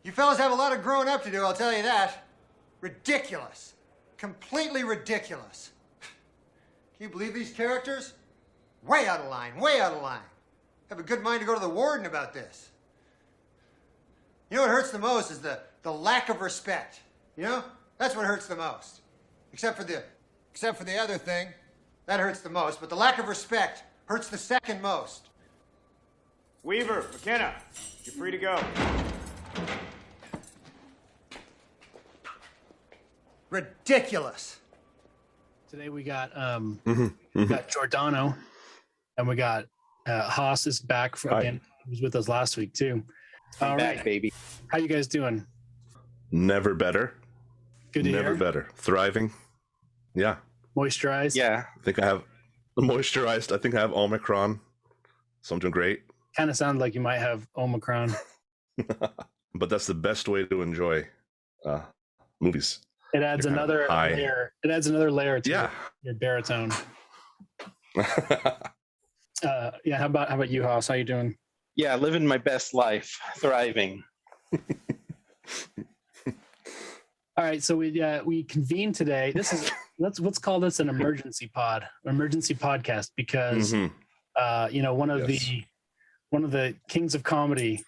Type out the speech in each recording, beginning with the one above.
You fellas have a lot of growing up to do, I'll tell you that. Ridiculous. Completely ridiculous. Can you believe these characters? Way out of line, way out of line. Have a good mind to go to the warden about this. You know what hurts the most is the lack of respect. You know? That's what hurts the most. Except for the other thing. That hurts the most, but the lack of respect hurts the second most. Weaver, McKenna, you're free to go. Ridiculous. Today we got we got Giordano, and we got Haas is back from again. He was with us last week too. I'm back, baby. How you guys doing? Never better. Good to hear. Never better. Thriving. Yeah. Moisturized. Yeah. I think I have moisturized. I think I have Omicron. So I'm doing great. Kind of sounds like you might have Omicron. But that's the best way to enjoy movies. It adds another layer. It adds another layer to your baritone. Yeah. How about you, Haas? How you doing? Yeah, living my best life, thriving. All right, so we convened today. This is let's call this an emergency podcast, because one of the kings of comedy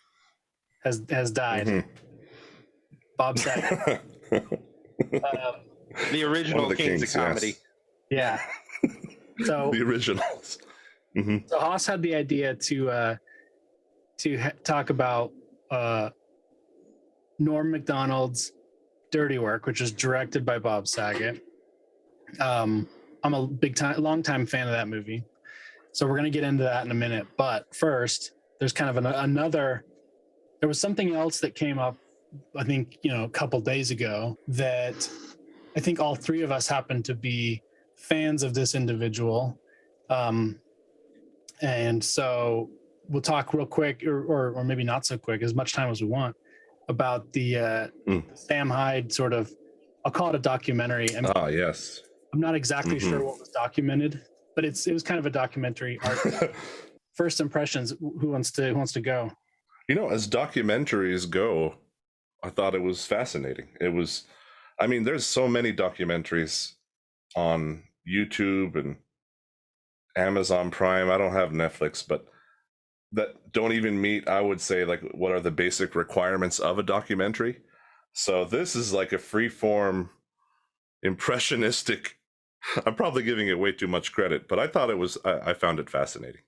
has died. Bob Saget. The original kings of comedy. Yes. Yeah. So the originals. So Haas had the idea to talk about Norm MacDonald's Dirty Work, which is directed by Bob Saget. I'm a long-time fan of that movie, so we're going to get into that in a minute. But first, there's kind of there was something else that came up, I think, a couple days ago, that I think all three of us happen to be fans of this individual. And so we'll talk real quick, or maybe not so quick, as much time as we want, about the Sam Hyde sort of, I'll call it a documentary. Yes. I'm not exactly sure what was documented, but it was kind of a documentary art. First impressions, who wants to go? As documentaries go, I thought it was fascinating. There's so many documentaries on YouTube and Amazon Prime. I don't have Netflix, but that don't even meet, I would say, like, what are the basic requirements of a documentary. So this is like a free-form, impressionistic. I'm probably giving it way too much credit, but I thought it was. I found it fascinating.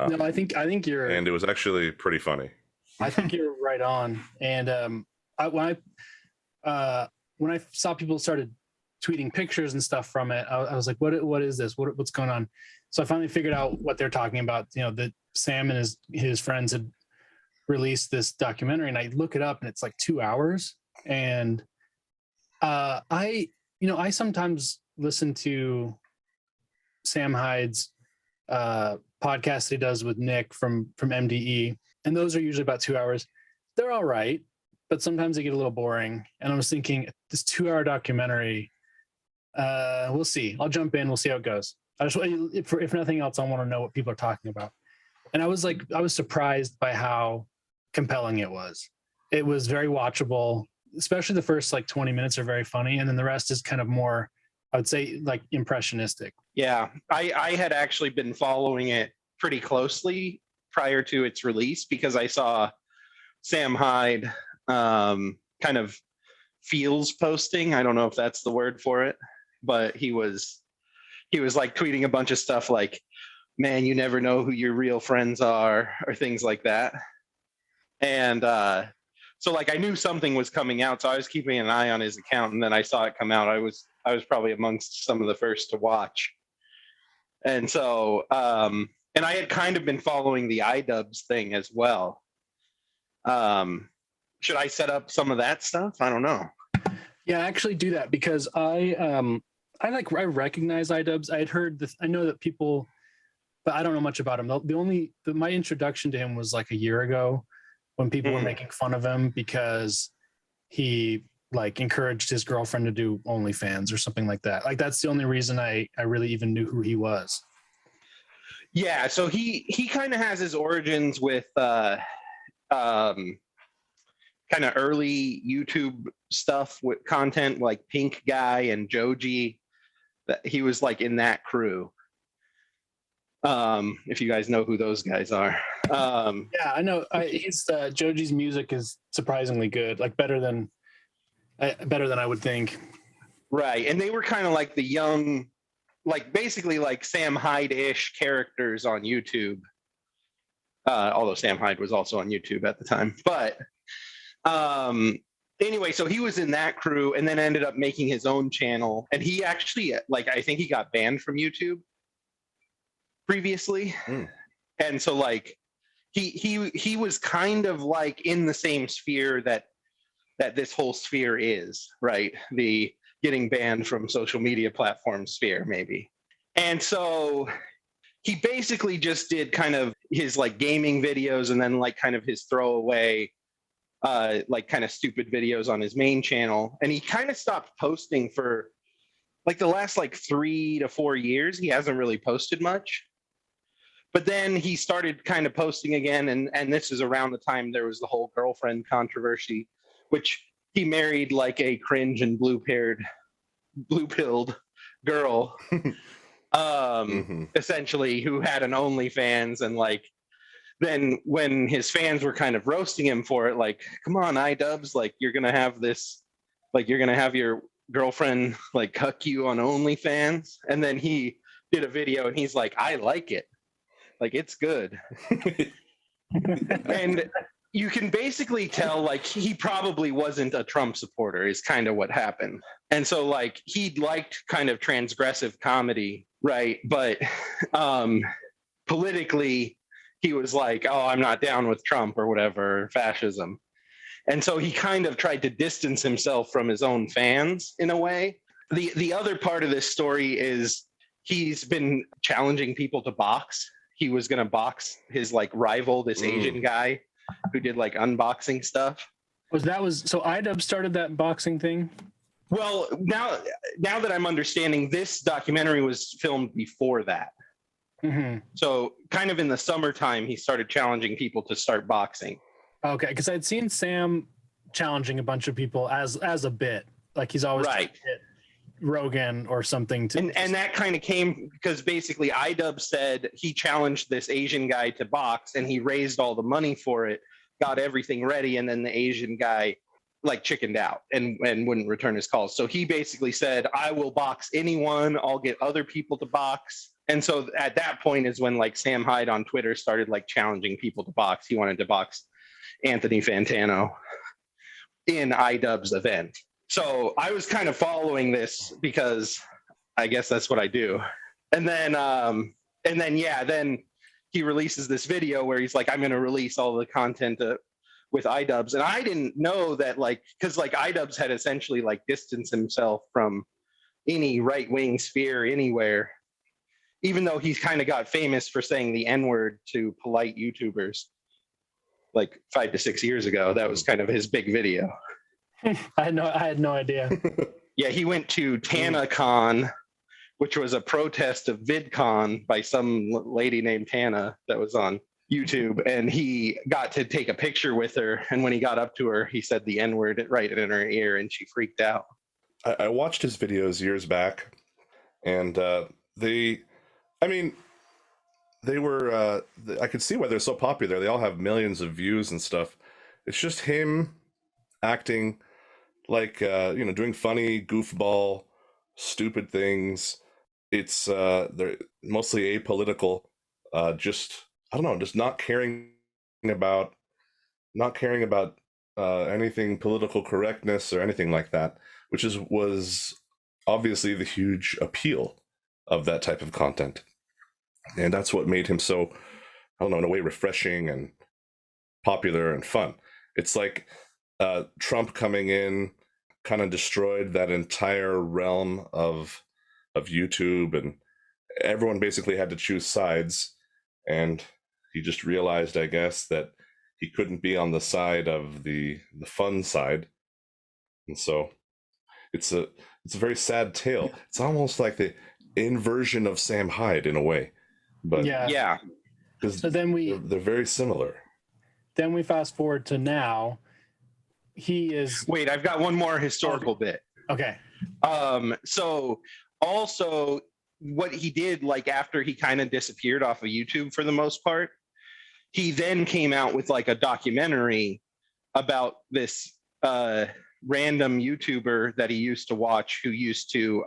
No, I think you're. And it was actually pretty funny. I think you're right on. And when I saw people started tweeting pictures and stuff from it, I was like, what is this? What's going on? So I finally figured out what they're talking about. That Sam and his friends had released this documentary, and I look it up, and it's like 2 hours. And I sometimes listen to Sam Hyde's podcast he does with Nick from MDE, and those are usually about 2 hours. They're all right, but sometimes they get a little boring. And I was thinking, this 2 hour documentary, we'll see. I'll jump in. We'll see how it goes. If nothing else, I want to know what people are talking about. And I was surprised by how compelling it was. It was very watchable, especially the first 20 minutes are very funny. And then the rest is kind of more, I would say, impressionistic. Yeah, I had actually been following it pretty closely prior to its release, because I saw Sam Hyde kind of feels posting. I don't know if that's the word for it, but he was tweeting a bunch of stuff like, man, you never know who your real friends are, or things like that. And so I knew something was coming out, so I was keeping an eye on his account, and then I saw it come out. I was probably amongst some of the first to watch. And so and I had kind of been following the iDubbbz thing as well. Should I set up some of that stuff? I don't know. Yeah, actually do that, because I recognize iDubbbz. I had heard this. I know that people, but I don't know much about him. My introduction to him was a year ago, when people were making fun of him because he encouraged his girlfriend to do OnlyFans or something like that. That's the only reason I really even knew who he was. Yeah, so he kind of has his origins with kind kind of early YouTube stuff with content like Pink Guy and Joji. That he was like in that crew. If you guys know who those guys are. Yeah, I know. He's Joji's music is surprisingly good, like better than I would think. Right, and they were kind of like the young, like basically like Sam Hyde-ish characters on YouTube. Although Sam Hyde was also on YouTube at the time, but anyway, so he was in that crew, and then ended up making his own channel. And he actually, like, I think he got banned from YouTube previously, and so like he was kind of like in the same sphere that this whole sphere is, right? The getting banned from social media platform sphere, maybe. And so he basically just did kind of his like gaming videos, and then like kind of his throwaway like kind of stupid videos on his main channel. And he kind of stopped posting for like the last like 3 to 4 years. He hasn't really posted much, but then he started kind of posting again. And this is around the time there was the whole girlfriend controversy, which he married like a cringe and blue-pilled girl, essentially, who had an OnlyFans. And like, then when his fans were kind of roasting him for it, like, come on, iDubbbz, like, you're going to have this, like, you're going to have your girlfriend, like, cuck you on OnlyFans. And then he did a video and he's like, I like it. Like, it's good. And you can basically tell, like, he probably wasn't a Trump supporter is kind of what happened. And so, like, he liked kind of transgressive comedy, right? But politically, he was like, oh, I'm not down with Trump or whatever, fascism. And so he kind of tried to distance himself from his own fans in a way. The other part of this story is he's been challenging people to box. He was going to box his like rival, this Asian guy who did like unboxing stuff. So iDubbbz started that boxing thing? Well, now that I'm understanding, this documentary was filmed before that. So kind of in the summertime, he started challenging people to start boxing. Okay, because I'd seen Sam challenging a bunch of people as a bit. Like he's always right. Hit Rogan or something. And that kind of came because basically iDubbbz said he challenged this Asian guy to box, and he raised all the money for it, got everything ready, and then the Asian guy like chickened out and wouldn't return his calls. So he basically said, I will box anyone. I'll get other people to box. And so at that point is when like Sam Hyde on Twitter started like challenging people to box. He wanted to box Anthony Fantano in iDubbbz event. So I was kind of following this because I guess that's what I do. And then then he releases this video where he's like, I'm going to release all the content with iDubbbz. And I didn't know that, like, because like iDubbbz had essentially like distanced himself from any right-wing sphere anywhere, even though he's kind of got famous for saying the N-word to polite YouTubers like 5 to 6 years ago. That was kind of his big video. I had no idea. Yeah, he went to TanaCon, which was a protest of VidCon by some lady named Tana that was on YouTube, and he got to take a picture with her. And when he got up to her, he said the N-word right in her ear, and she freaked out. I watched his videos years back, and they were, I could see why they're so popular. They all have millions of views and stuff. It's just him acting like, doing funny, goofball, stupid things. It's, they're mostly apolitical, just not caring about anything political correctness or anything like that, which was obviously the huge appeal of that type of content. And that's what made him so, in a way, refreshing and popular and fun. It's like Trump coming in kind of destroyed that entire realm of YouTube, and everyone basically had to choose sides. And he just realized, I guess, that he couldn't be on the side of the fun side. And so it's a very sad tale. It's almost like the inversion of Sam Hyde in a way. But yeah. So then they're very similar. Then we fast forward to now, he is Wait, I've got one more historical bit. okay. So also what he did, like after he kind of disappeared off of YouTube for the most part, he then came out with like a documentary about this random YouTuber that he used to watch who used to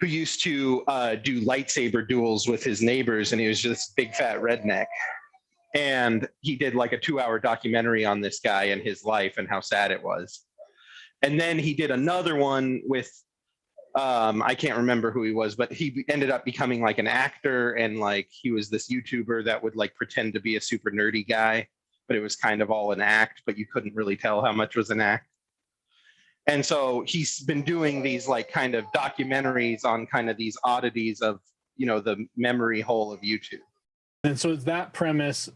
do lightsaber duels with his neighbors, and he was just big fat redneck. And he did like a 2-hour documentary on this guy and his life and how sad it was. And then he did another one with I can't remember who he was, but he ended up becoming like an actor, and like he was this YouTuber that would like pretend to be a super nerdy guy, but it was kind of all an act, but you couldn't really tell how much was an act. And so he's been doing these like kind of documentaries on kind of these oddities of, you know, the memory hole of YouTube. And so that premise,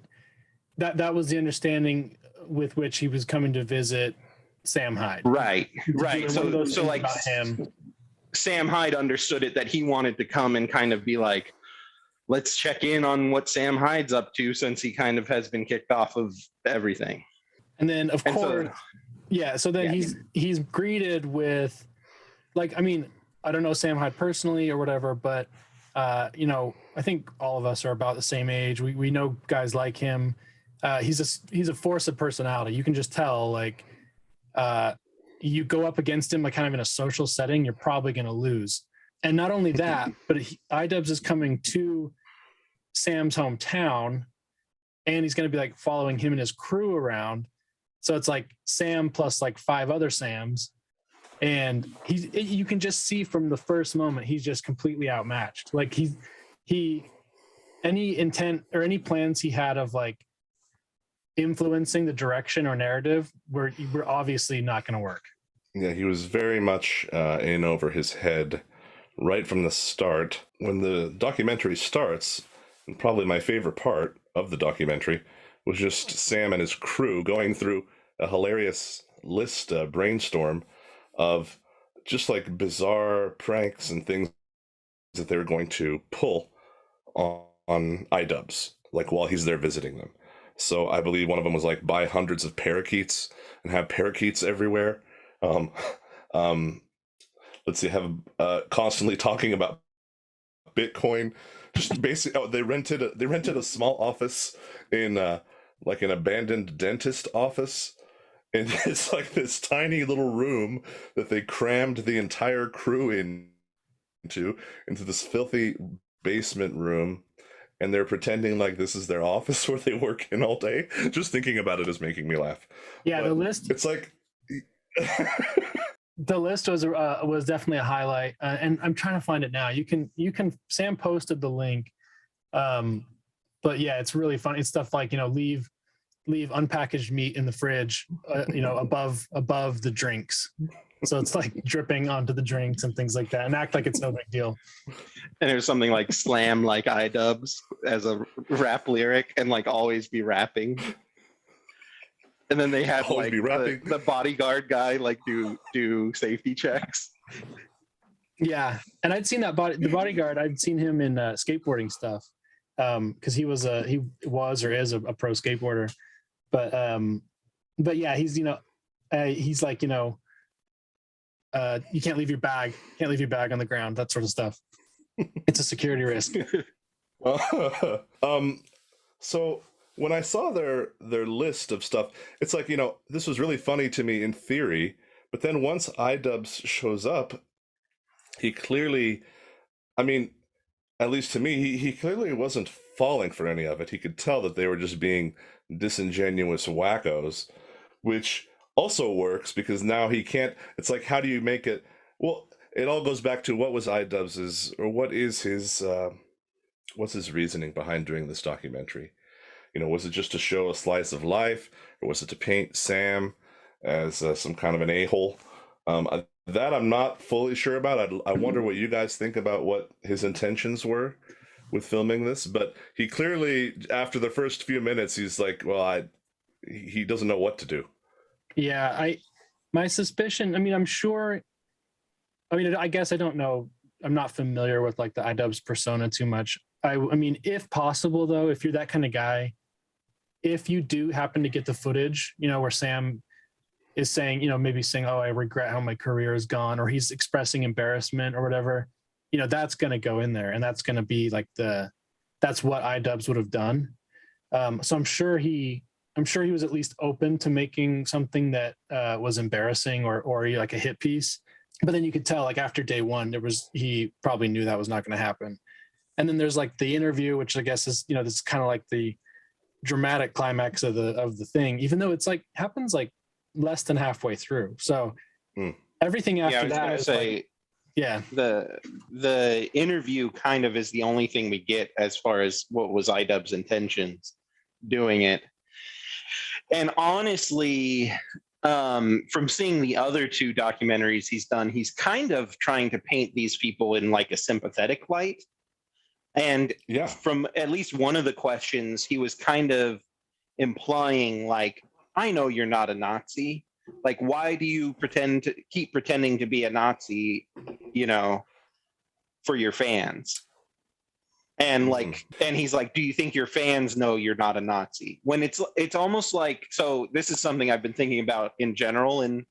that was the understanding with which he was coming to visit Sam Hyde. Right. So like about him. Sam Hyde understood it that he wanted to come and kind of be like, let's check in on what Sam Hyde's up to, since he kind of has been kicked off of everything. And then of course, so then he's greeted with, like, I mean, I don't know Sam Hyde personally or whatever, but you know, I think all of us are about the same age. We know guys like him. He's a force of personality. You can just tell, like, you go up against him like kind of in a social setting, you're probably going to lose. And not only that, but iDubbbz is coming to Sam's hometown, and he's going to be like following him and his crew around. So it's like Sam plus like 5 other Sams, and you can just see from the first moment he's just completely outmatched. Like any intent or any plans he had of like influencing the direction or narrative were obviously not going to work. Yeah, he was very much in over his head right from the start. When the documentary starts, and probably my favorite part of the documentary was just Sam and his crew going through a hilarious list, brainstorm of just like bizarre pranks and things that they were going to pull on iDubbbz, like while he's there visiting them. So I believe one of them was like buy hundreds of parakeets and have parakeets everywhere. Let's see, have constantly talking about Bitcoin. Just basically, they rented a small office in like an abandoned dentist office, and it's like this tiny little room that they crammed the entire crew into this filthy basement room. And they're pretending like this is their office where they work in all day. Just thinking about it is making me laugh. Yeah, but the list. It's like the list was definitely a highlight, and I'm trying to find it now. You can. Sam posted the link, but yeah, it's really funny. It's stuff like, you know, leave unpackaged meat in the fridge, you know, above the drinks. So it's like dripping onto the drinks and things like that, and act like it's no big deal. And there's something like slam like iDubbbz as a rap lyric, and like always be rapping. And then they have like the bodyguard guy like do safety checks. Yeah, and I'd seen the bodyguard. I'd seen him in skateboarding stuff, because he was or is a pro skateboarder. But yeah, he's, you know, he's like, you know, you can't leave your bag on the ground, that sort of stuff. It's a security risk. So when I saw their list of stuff, it's like, you know, this was really funny to me in theory, but then once iDubbbz shows up, he clearly, I mean, at least to me, he clearly wasn't falling for any of it. He could tell that they were just being disingenuous wackos, which also works because now he can't, it's like, how do you make it? Well, it all goes back to what was iDubbbz's, or what is his, what's his reasoning behind doing this documentary? You know, was it just to show a slice of life, or was it to paint Sam as some kind of an a-hole? That I'm not fully sure about. I wonder what you guys think about what his intentions were with filming this. But he clearly, after the first few minutes, he's like, well, he doesn't know what to do. Yeah, my suspicion, I mean, I'm sure, I mean, I guess I don't know. I'm not familiar with like the iDubbbz persona too much. I mean, if possible though, if you're that kind of guy, if you do happen to get the footage, where Sam is saying, maybe saying, oh, I regret how my career is gone, or he's expressing embarrassment or whatever, that's going to go in there, and that's going to be like that's what iDubbbz would have done. So I'm sure he was at least open to making something that was embarrassing or like a hit piece. But then you could tell, like, after day one, he probably knew that was not going to happen. And then there's like the interview, which I guess is, this is kind of like the dramatic climax of the thing, even though it's like happens like less than halfway through. So everything after that is like, the interview kind of is the only thing we get as far as what was iDubbbz's intentions doing it. And honestly, from seeing the other two documentaries he's done, he's kind of trying to paint these people in like a sympathetic light. And from at least one of the questions, he was kind of implying like, I know you're not a Nazi. Like, why do you keep pretending to be a Nazi, for your fans? And like, and he's like, do you think your fans know you're not a Nazi? When it's almost like, so this is something I've been thinking about in general in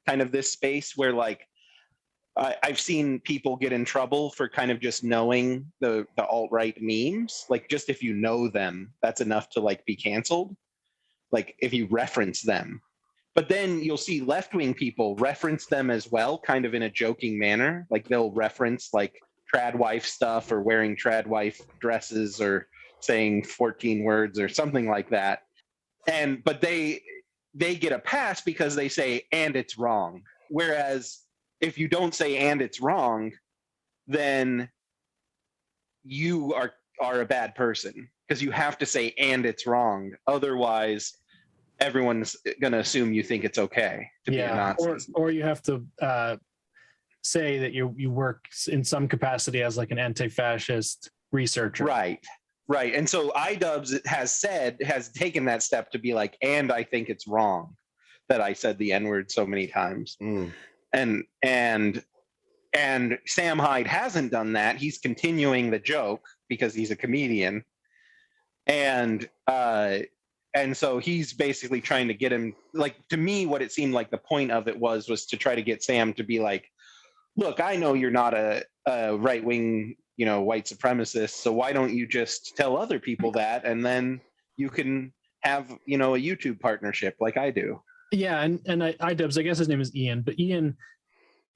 kind of this space where like, I've seen people get in trouble for kind of just knowing the alt-right memes. Like, just if you know them, that's enough to like be canceled. Like if you reference them. But then you'll see left-wing people reference them as well, kind of in a joking manner. Like they'll reference like trad wife stuff or wearing trad wife dresses or saying 14 words or something like that. But they get a pass because they say, and it's wrong. Whereas if you don't say, and it's wrong, then you are a bad person because you have to say, and it's wrong. Otherwise, everyone's going to assume you think it's okay to be a Nazi. Or you have to say that you work in some capacity as like an anti-fascist researcher. Right. And so iDubbbz has taken that step to be like, and I think it's wrong that I said the N-word so many times. And Sam Hyde hasn't done that. He's continuing the joke because he's a comedian. And so he's basically trying to get him, like, to me, what it seemed like the point of it was to try to get Sam to be like, look, I know you're not a right-wing, white supremacist, so why don't you just tell other people that, and then you can have, a YouTube partnership like I do. Yeah, and iDubbbz, I guess his name is Ian, but Ian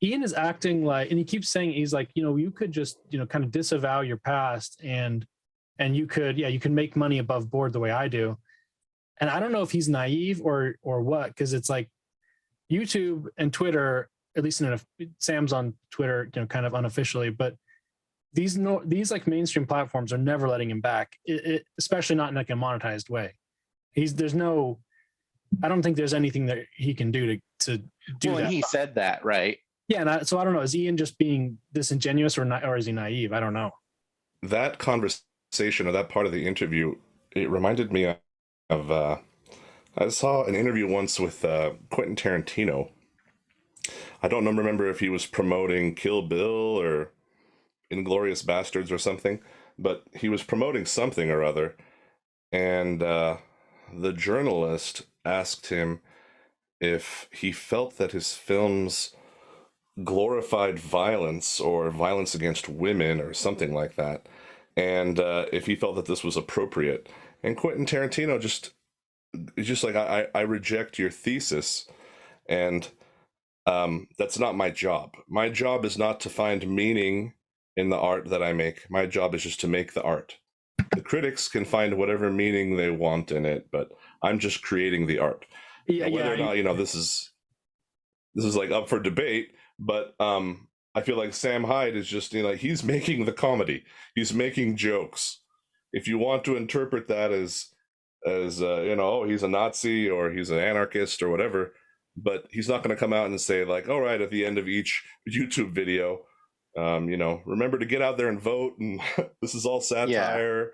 is acting like, and he keeps saying, he's like, you could just, kind of disavow your past and you can make money above board the way I do. And I don't know if he's naive or what, because it's like YouTube and Twitter, at least Sam's on Twitter, kind of unofficially, but these like mainstream platforms are never letting him back, especially not in like a monetized way. I don't think there's anything that he can do to do that. Well, he said that, right? Yeah, so I don't know. Is Ian just being disingenuous or is he naive? I don't know. That conversation or that part of the interview, it reminded me of I saw an interview once with Quentin Tarantino. I don't remember if he was promoting Kill Bill or Inglourious Bastards or something, but he was promoting something or other, and the journalist asked him if he felt that his films glorified violence or violence against women or something like that, and if he felt that this was appropriate. And Quentin Tarantino is just like, I reject your thesis, and that's not my job. My job is not to find meaning in the art that I make. My job is just to make the art. The critics can find whatever meaning they want in it, but I'm just creating the art. Whether or not, this is like up for debate, but I feel like Sam Hyde is just, he's making the comedy. He's making jokes. If you want to interpret that as he's a Nazi or he's an anarchist or whatever, but he's not going to come out and say like, all right, at the end of each YouTube video, remember to get out there and vote, and this is all satire. Yeah.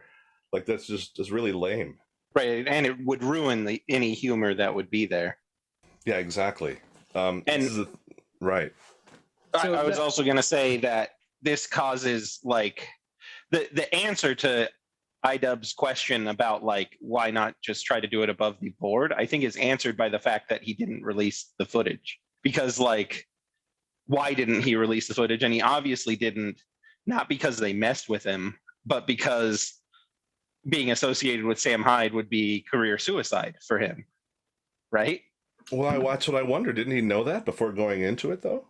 Like, that's just really lame. Right, and it would ruin any humor that would be there. Yeah, exactly. Right. So I was also going to say that this causes, like, the answer to iDubbbz question about like why not just try to do it above the board, I think is answered by the fact that he didn't release the footage. Because like, why didn't he release the footage? And he obviously didn't, not because they messed with him, but because being associated with Sam Hyde would be career suicide for him, right? Well, that's what I wonder. Didn't he know that before going into it, though?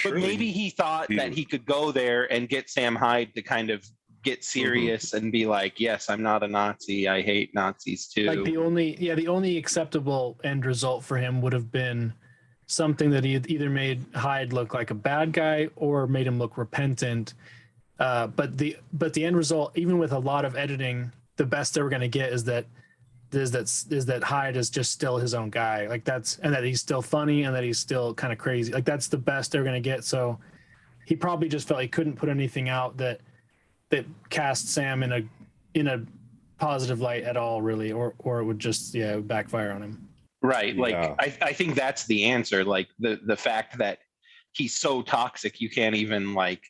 But maybe he thought that he could go there and get Sam Hyde to kind of get serious and be like, yes, I'm not a Nazi. I hate Nazis too. Like the only acceptable end result for him would have been something that he had either made Hyde look like a bad guy or made him look repentant. But the end result, even with a lot of editing, the best they were going to get is that Hyde is just still his own guy. Like and that he's still funny and that he's still kind of crazy. Like that's the best they're going to get. So he probably just felt he couldn't put anything out that cast Sam in a positive light at all, really, or it would just backfire on him. Right. Like I think that's the answer. Like the fact that he's so toxic you can't even like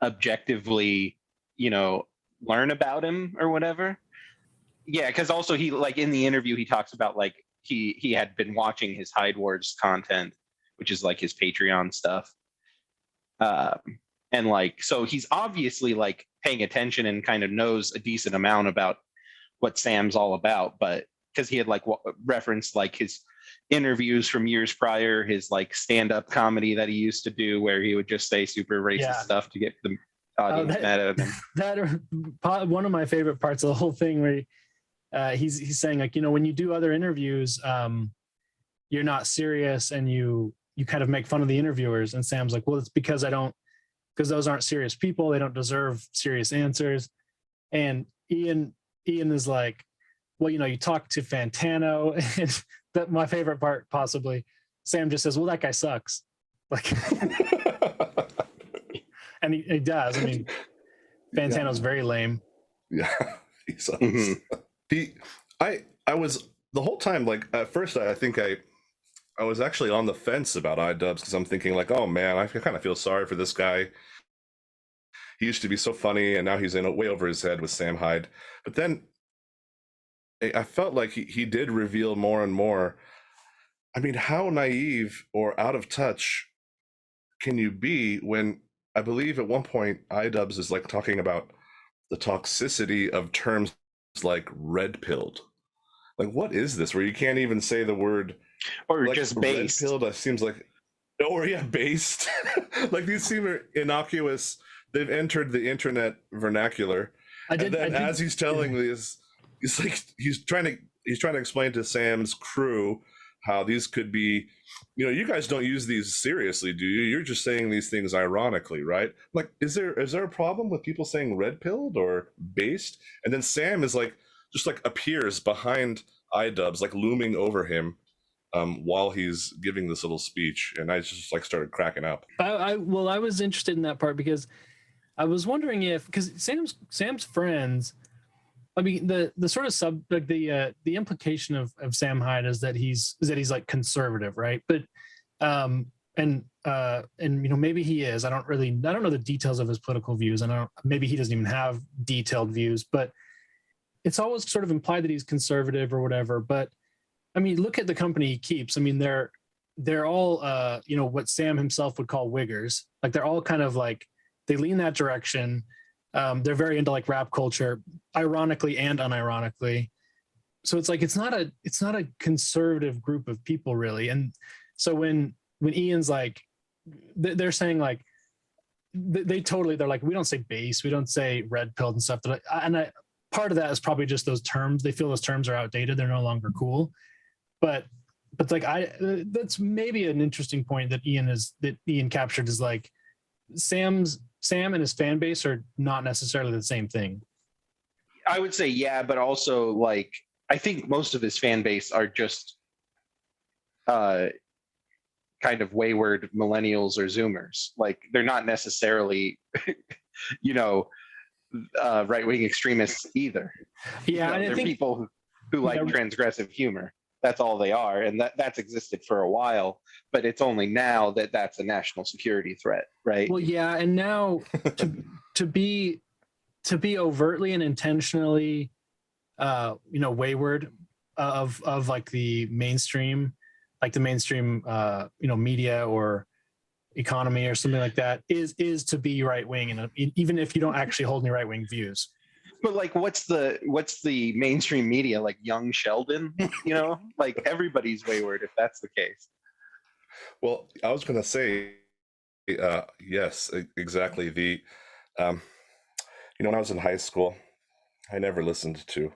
objectively, learn about him or whatever. Yeah, because also he like in the interview he talks about like he had been watching his Hyde Wars content, which is like his Patreon stuff. And like so he's obviously like paying attention and kind of knows a decent amount about what Sam's all about, but because he had like referenced like his interviews from years prior, his like stand-up comedy that he used to do where he would just say super racist stuff to get the audience mad at him. That one of my favorite parts of the whole thing where he's saying like, when you do other interviews, you're not serious and you kind of make fun of the interviewers. And Sam's like, well, it's because those aren't serious people. They don't deserve serious answers. And Ian is like, well, you talk to Fantano, and that my favorite part possibly. Sam just says, well, that guy sucks. Like, and he does. I mean, Fantano's very lame. Yeah, he sucks. I was the whole time, like at first I think I was actually on the fence about iDubbbz because I'm thinking like, oh man, I kind of feel sorry for this guy. He used to be so funny and now he's in way over his head with Sam Hyde. But then I felt like he did reveal more and more. I mean, how naive or out of touch can you be when I believe at one point iDubbbz is like talking about the toxicity of terms like red pilled. Like, what is this? Where you can't even say the word, or like, just based. Red pilled seems like, based. Like these seem innocuous. They've entered the internet vernacular. As he's telling these, he's trying to explain to Sam's crew how these could be, you guys don't use these seriously, do you? You're just saying these things ironically, right? Like, is there a problem with people saying red pilled or based? And then Sam is like, just like appears behind iDubbbz, like looming over him while he's giving this little speech, and I just like started cracking up. I was interested in that part because I was wondering because Sam's friends, I mean, the sort of the implication of Sam Hyde is that he's like conservative, right? But maybe he is. I don't know the details of his political views, and maybe he doesn't even have detailed views, but it's always sort of implied that he's conservative or whatever. But I mean, look at the company he keeps. I mean, they're all what Sam himself would call wiggers. Like they're all kind of like they lean that direction. They're very into like rap culture, ironically and unironically. So it's like it's not a conservative group of people really. And so when Ian's like, they're saying like they're like, we don't say base, we don't say red pilled and stuff. Part of that is probably just those terms. They feel those terms are outdated. They're no longer cool. But like that's maybe an interesting point that Ian captured is like Sam and his fan base are not necessarily the same thing. I would say, yeah, but also like I think most of his fan base are just kind of wayward millennials or Zoomers. Like they're not necessarily, right-wing extremists either. Yeah, and they're I think people who like transgressive humor. That's all they are, and that's existed for a while. But it's only now that that's a national security threat, right? Well, yeah, and now to to be overtly and intentionally wayward of like the mainstream media or economy or something like that is to be right wing, and even if you don't actually hold any right wing views. But like, what's the mainstream media, like Young Sheldon? Like everybody's wayward if that's the case. Well, I was going to say, yes, exactly. When I was in high school, I never listened to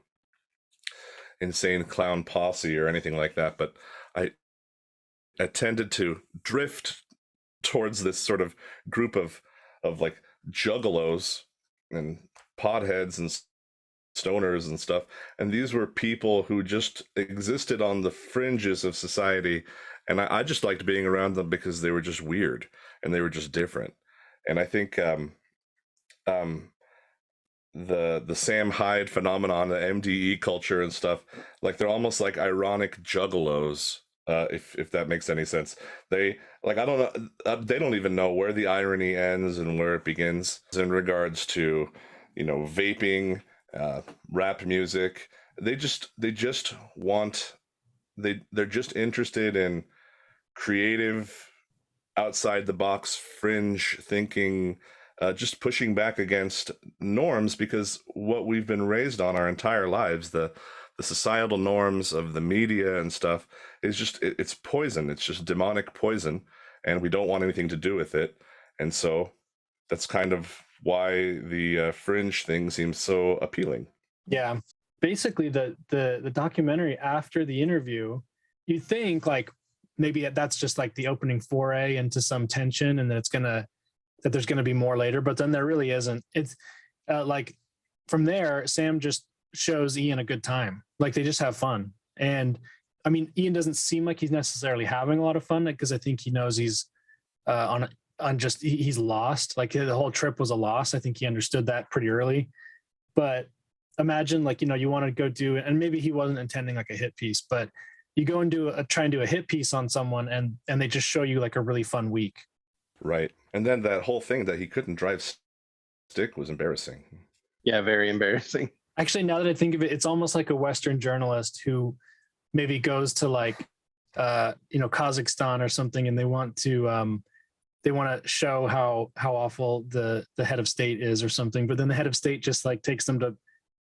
Insane Clown Posse or anything like that, but I tended to drift towards this sort of group of like juggalos and potheads and stoners and stuff, and these were people who just existed on the fringes of society, and I just liked being around them because they were just weird and they were just different. And I think the Sam Hyde phenomenon, the MDE culture and stuff, like they're almost like ironic juggalos, if that makes any sense. They like, I don't know, they don't even know where the irony ends and where it begins in regards to vaping, rap music. They're just interested in creative, outside the box, fringe thinking, just pushing back against norms, because what we've been raised on our entire lives, the societal norms of the media and stuff, is just it's poison. It's just demonic poison, and we don't want anything to do with it. And so that's kind of why the fringe thing seems so appealing. Yeah. Basically, the documentary after the interview, you think like maybe that's just like the opening foray into some tension, and that there's gonna be more later, but then there really isn't. It's like from there, Sam just shows Ian a good time. Like they just have fun. And I mean, Ian doesn't seem like he's necessarily having a lot of fun, because I think he knows he's he's lost. Like the whole trip was a loss. I think he understood that pretty early. But imagine like, you want to go do it, and maybe he wasn't intending like a hit piece, but you go and try and do a hit piece on someone, and they just show you like a really fun week. Right. And then that whole thing that he couldn't drive stick was embarrassing. Yeah, very embarrassing. Actually, now that I think of it, it's almost like a Western journalist who maybe goes to like, Kazakhstan or something, and they want to show how awful the head of state is or something. But then the head of state just like takes them to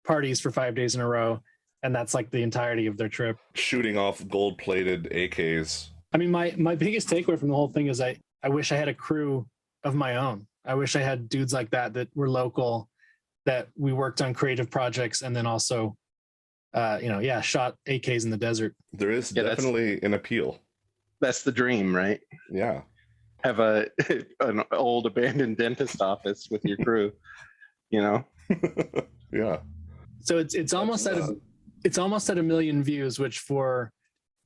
parties for 5 days in a row, and that's like the entirety of their trip. Shooting off gold-plated AKs. I mean, my biggest takeaway from the whole thing is I wish I had a crew of my own. I wish I had dudes like that were local, that we worked on creative projects, and then also, shot AKs in the desert. There is definitely an appeal. That's the dream, right? Yeah. Have an old abandoned dentist office with your crew, Yeah. So it's almost at a million views, which for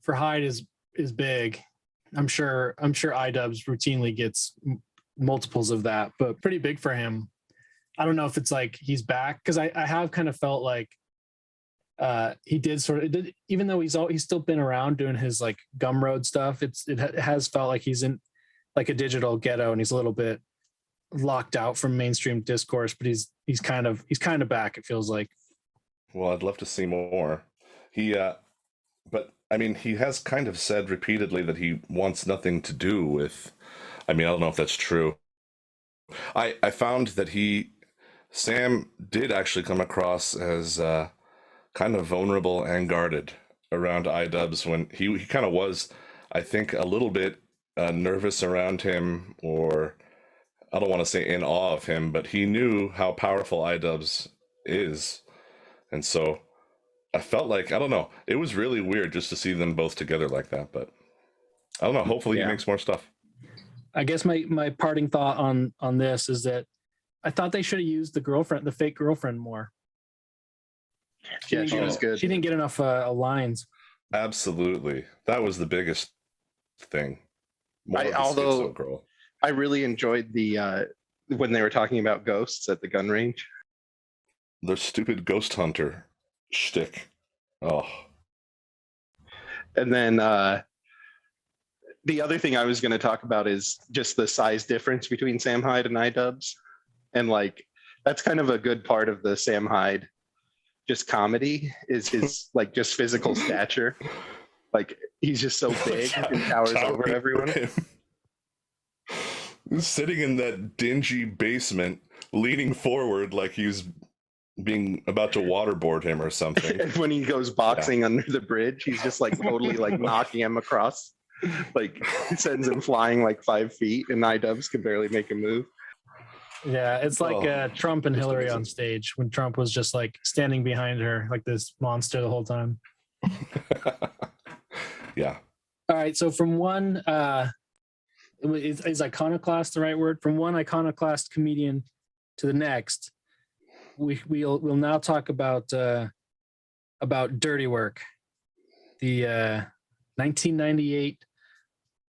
Hyde is big. I'm sure iDubbbz routinely gets multiples of that, but pretty big for him. I don't know if it's like he's back, because I have kind of felt like he did even though he's still been around doing his like Gumroad stuff. It has felt like he's in like a digital ghetto, and he's a little bit locked out from mainstream discourse, but he's kind of back, it feels like. Well, I'd love to see more. But I mean, he has kind of said repeatedly that he wants nothing to do with, I mean, I don't know if that's true. I found that Sam did actually come across as kind of vulnerable and guarded around iDubbbz, when he kind of was, I think, a little bit nervous around him, or I don't want to say in awe of him, but he knew how powerful iDubbbz is. And so I felt like, I don't know, it was really weird just to see them both together like that, but I don't know, hopefully he makes more stuff. I guess my parting thought on this is that I thought they should have used the fake girlfriend more. She was good. She didn't get enough lines. Absolutely. That was the biggest thing. I really enjoyed the when they were talking about ghosts at the gun range. The stupid ghost hunter shtick. Oh. And then the other thing I was going to talk about is just the size difference between Sam Hyde and iDubbbz, and like That's kind of a good part of the Sam Hyde just comedy is his like just physical stature. Like he's just so big and towers over everyone. Sitting in that dingy basement, leaning forward like he's being about to waterboard him or something. And when he goes boxing under the bridge, he's just like totally like knocking him across. Like he sends him flying like 5 feet, and iDubbbz can barely make a move. Yeah, it's like Trump and Hillary on stage when Trump was just like standing behind her like this monster the whole time. Yeah. All right, so from one is iconoclast the right word? From one iconoclast comedian to the next, we'll now talk about Dirty Work, the 1998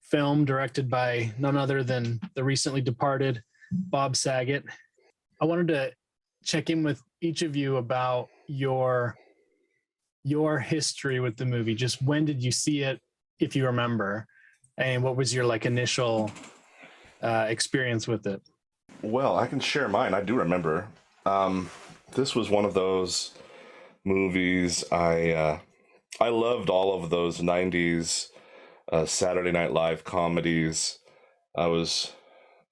film directed by none other than the recently departed Bob Saget. I wanted to check in with each of you about your history with the movie. Just when did you see it, if you remember, and what was your like initial experience with it? Well, I can share mine. I do remember. This was one of those movies. I loved all of those 90s Saturday Night Live comedies. I was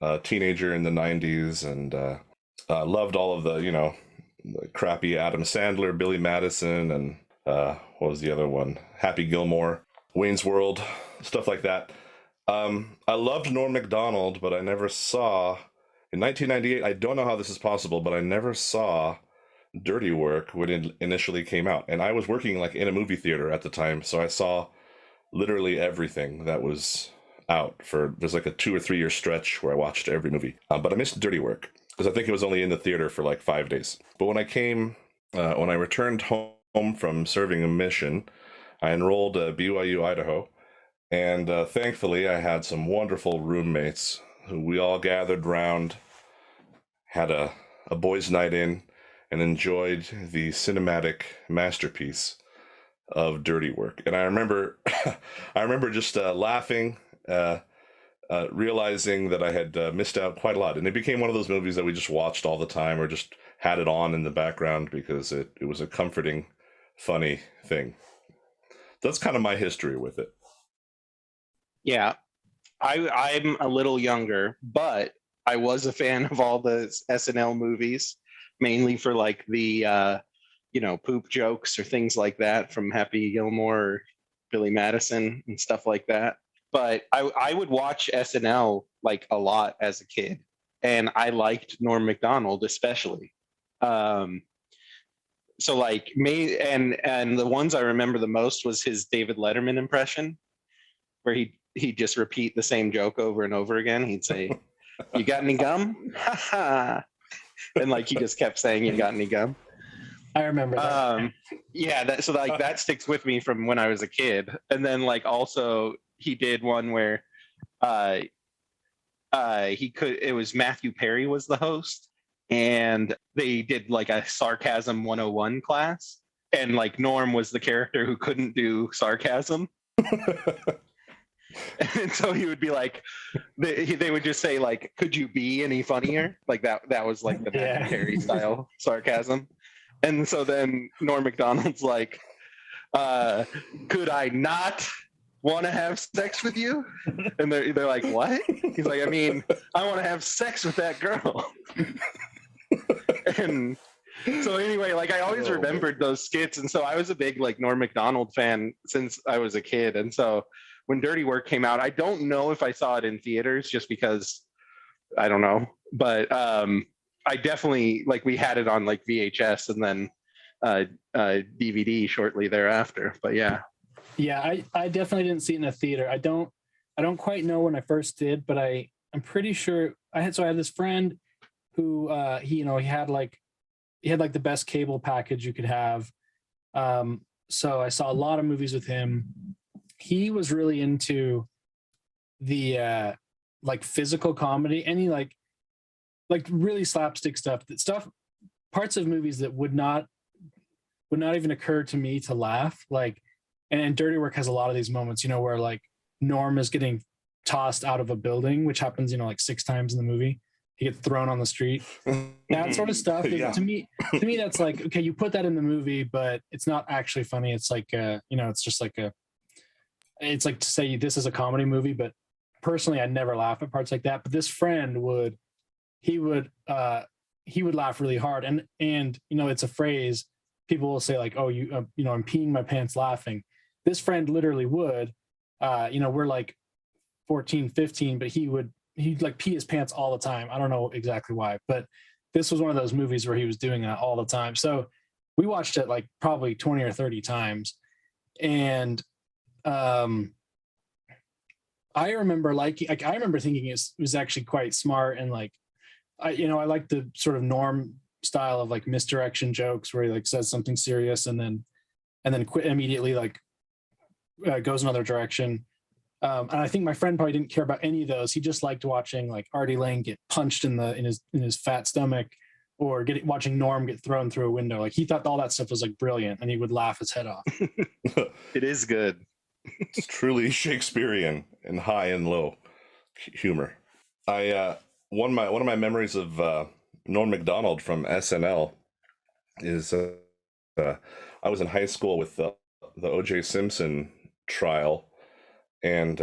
a teenager in the 90s and loved all of the, the crappy Adam Sandler, Billy Madison, and what was the other one? Happy Gilmore, Wayne's World, stuff like that. I loved Norm MacDonald, but I never saw, in 1998, I don't know how this is possible, but I never saw Dirty Work when it initially came out. And I was working like in a movie theater at the time, so I saw literally everything that was out there's like a 2 or 3 year stretch where I watched every movie. But I missed Dirty Work because I think it was only in the theater for like 5 days. But when I returned home from serving a mission, I enrolled at BYU, Idaho. And thankfully, I had some wonderful roommates who we all gathered round, had a boys' night in, and enjoyed the cinematic masterpiece of Dirty Work. And I remember, just laughing, realizing that I had missed out quite a lot. And it became one of those movies that we just watched all the time, or just had it on in the background because it was a comforting, funny thing. That's kind of my history with it. Yeah, I'm a little younger, but I was a fan of all the SNL movies, mainly for like the poop jokes or things like that from Happy Gilmore or Billy Madison and stuff like that. But I would watch SNL like a lot as a kid, and I liked Norm MacDonald especially. So like me and the ones I remember the most was his David Letterman impression, where he'd just repeat the same joke over and over again. He'd say, "You got any gum?" And like he just kept saying, "You got any gum?" I remember that. That sticks with me from when I was a kid. And then like also he did one where it was Matthew Perry was the host, and they did like a sarcasm 101 class, and like Norm was the character who couldn't do sarcasm. And so he would be like, they would just say like, "Could you be any funnier?" Like that was like the Matthew Perry style sarcasm. And so then Norm MacDonald's like, "Could I not want to have sex with you?" And they're like, "What?" He's like, "I mean, I want to have sex with that girl." And so anyway, like I always remembered those skits. And so I was a big like Norm MacDonald fan since I was a kid. And so when Dirty Work came out, I don't know if I saw it in theaters just because I don't know, but I definitely like we had it on like VHS and then DVD shortly thereafter. But yeah, I definitely didn't see it in a theater. I don't quite know when I first did, but I'm pretty sure I had this friend who he had the best cable package you could have. So I saw a lot of movies with him. He was really into the like physical comedy, any like really slapstick stuff, parts of movies that would not even occur to me to laugh. Like, and Dirty Work has a lot of these moments, where like Norm is getting tossed out of a building, which happens, like 6 times in the movie. he gets thrown on the street. That sort of stuff. Yeah. To me, that's like, okay, you put that in the movie, but it's not actually funny. It's like, it's just like it's like to say this is a comedy movie, but personally, I never laugh at parts like that. But this friend would laugh really hard. And, it's a phrase people will say like, oh, I'm peeing my pants laughing. This friend literally would, we're like 14, 15, but he'd like pee his pants all the time. I don't know exactly why, but this was one of those movies where he was doing that all the time. So we watched it like probably 20 or 30 times. And I remember thinking it was actually quite smart. And like, I like the sort of Norm style of like misdirection jokes where he like says something serious and then quit immediately, like goes another direction. And I think my friend probably didn't care about any of those. He just liked watching like Artie Lang get punched in his fat stomach, or watching Norm get thrown through a window. Like he thought all that stuff was like brilliant, and he would laugh his head off. It is good. It's truly Shakespearean in high and low humor. One of my memories of Norm MacDonald from SNL is I was in high school with the O.J. Simpson trial. And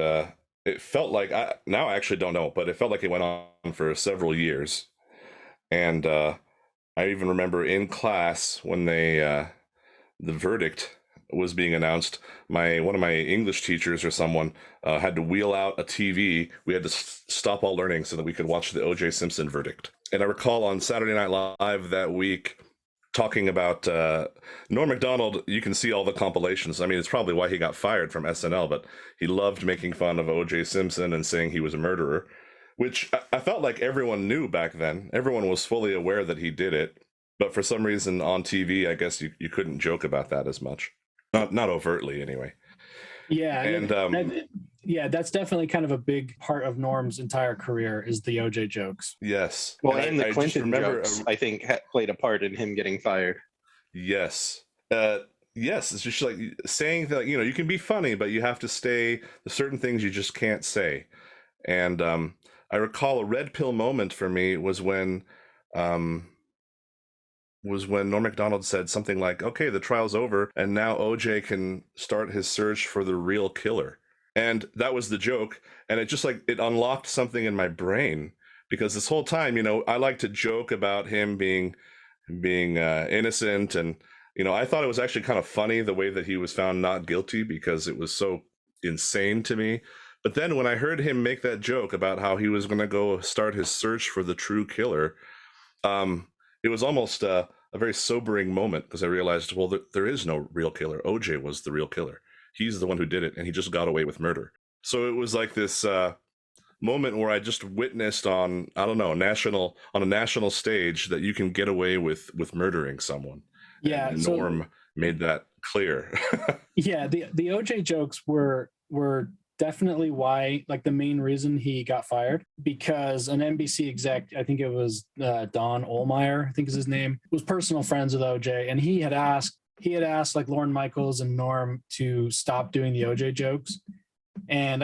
it felt like, now I actually don't know, but it felt like it went on for several years. And I even remember in class when the verdict was being announced, one of my English teachers or someone had to wheel out a TV. We had to stop all learning so that we could watch the O.J. Simpson verdict. And I recall on Saturday Night Live that week talking about Norm MacDonald. You can see all the compilations. I mean, it's probably why he got fired from SNL, but he loved making fun of O.J. Simpson and saying he was a murderer, which I felt like everyone knew back then. Everyone was fully aware that he did it, but for some reason on TV, I guess you couldn't joke about that as much. Not overtly, anyway. Yeah, and that's definitely kind of a big part of Norm's entire career is the OJ jokes. Yes. Well, and the Clinton jokes, I think, played a part in him getting fired. Yes. Yes, it's just like saying that, you can be funny, but you have to stay, there's certain things you just can't say. And I recall a red pill moment for me was when Norm MacDonald said something like, okay, the trial's over, and now OJ can start his search for the real killer. And that was the joke. And it just like, it unlocked something in my brain, because this whole time, I like to joke about him being innocent. And, I thought it was actually kind of funny the way that he was found not guilty, because it was so insane to me. But then when I heard him make that joke about how he was going to go start his search for the true killer, it was almost a very sobering moment, because I realized, well, there is no real killer. OJ was the real killer. He's the one who did it, and he just got away with murder. So it was like this moment where I just witnessed on a national stage that you can get away with murdering someone. Yeah, and Norm made that clear. Yeah, the OJ jokes were definitely why, like, the main reason he got fired, because an NBC exec, I think it was Don Ohlmeyer, I think is his name, was personal friends with OJ, and he had asked like Lorne Michaels and Norm to stop doing the OJ jokes. And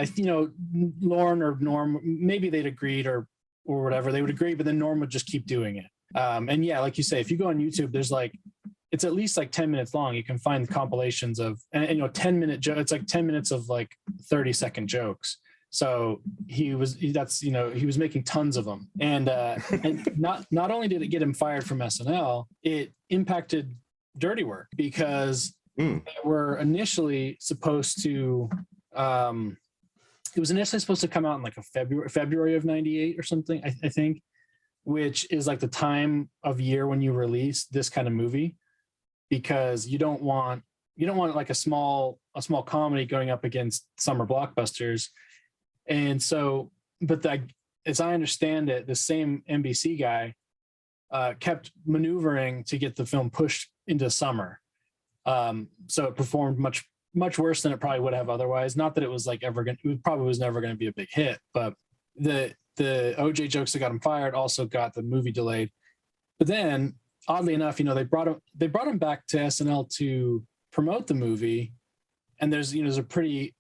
Lorne or Norm, maybe they'd agreed or whatever, they would agree, but then Norm would just keep doing it. And yeah, like you say, if you go on YouTube, there's it's at least like 10 minutes long. You can find compilations of, 10-minute it's like 10 minutes of like 30-second jokes. So he was making tons of them. And not only did it get him fired from SNL, it impacted Dirty Work, because they were initially supposed to, it was initially supposed to come out in like February of 98 or something, I think, which is like the time of year when you release this kind of movie, because you don't want like a small comedy going up against summer blockbusters. And so, but as I understand it, the same NBC guy kept maneuvering to get the film pushed into summer. So it performed much worse than it probably would have otherwise. Not that it was like it probably was never going to be a big hit, but the OJ jokes that got him fired also got the movie delayed. But then, oddly enough, they brought him back to SNL to promote the movie, and there's a pretty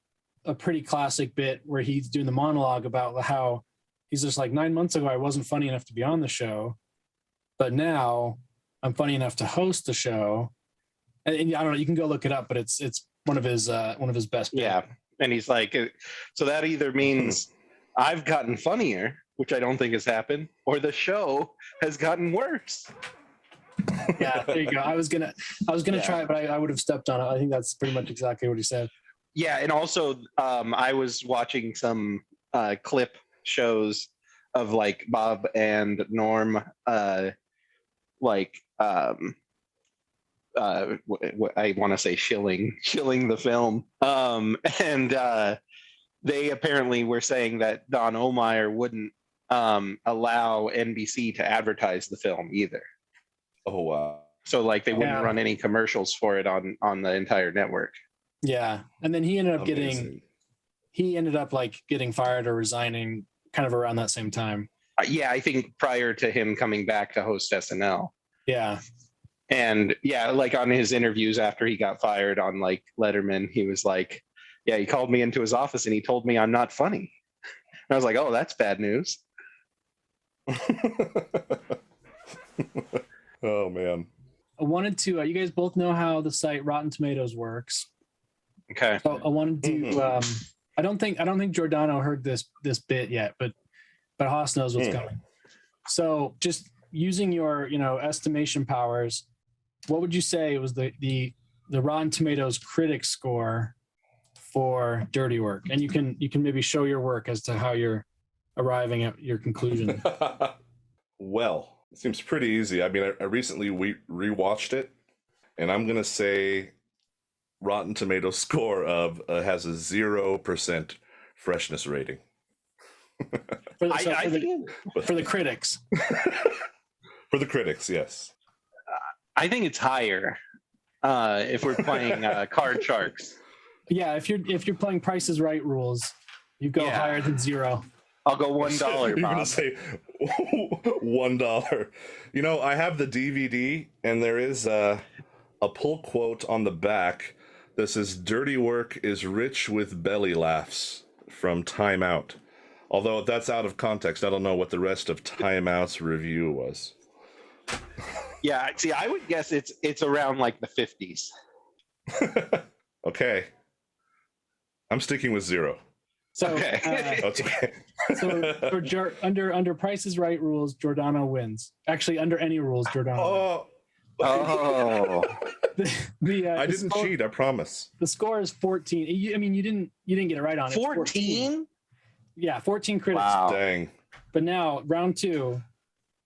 classic bit where he's doing the monologue about how He's just like, 9 months ago, I wasn't funny enough to be on the show, but now I'm funny enough to host the show. And I don't know, you can go look it up, but it's one of his best. Yeah. And he's like, so that either means I've gotten funnier, which I don't think has happened, or the show has gotten worse. Yeah, there you go. I was gonna try it, but I would have stepped on it. I think that's pretty much exactly what he said. Yeah, and also I was watching some clip shows of like Bob and Norm I want to say shilling the film. And they apparently were saying that Don Omeyer wouldn't allow NBC to advertise the film either. Oh wow! So like they wouldn't run any commercials for it on the entire network. Yeah, and then he ended up Amazing. getting fired or resigning kind of around that same time. Yeah, I think prior to him coming back to host SNL. Yeah. And yeah, like on his interviews after he got fired on like Letterman, he was like, yeah, he called me into his office and he told me I'm not funny. And I was like, oh, that's bad news. Oh man. I wanted to, you guys both know how the site Rotten Tomatoes works. Okay. So I wanted to, I don't think Giordano heard this bit yet, but Haas knows what's coming. So just using your, estimation powers, what would you say was the Rotten Tomatoes critic score for Dirty Work? And you can maybe show your work as to how you're arriving at your conclusion. Well, it seems pretty easy. I mean, I recently rewatched it, and I'm gonna say Rotten Tomatoes score of has a 0% freshness rating. For the critics. For the critics, yes. I think it's higher if we're playing Card Sharks. Yeah, if you're playing Price is Right rules, you go higher than 0. I'll go $1. You're Bob. gonna say $1. I have the DVD, and there is a pull quote on the back that says, "Dirty Work is rich with belly laughs," from Time Out. Although that's out of context, I don't know what the rest of Time Out's review was. Yeah, see, I would guess it's around like the 50s. Okay. I'm sticking with 0. So Okay. That's okay. so under Price is Right rules, Giordano wins. Actually, under any rules, Giordano Oh. wins. I didn't cheat, I promise. The score is 14. You didn't get it right on it. 14? Yeah, 14 critics. Wow. Dang. But now round 2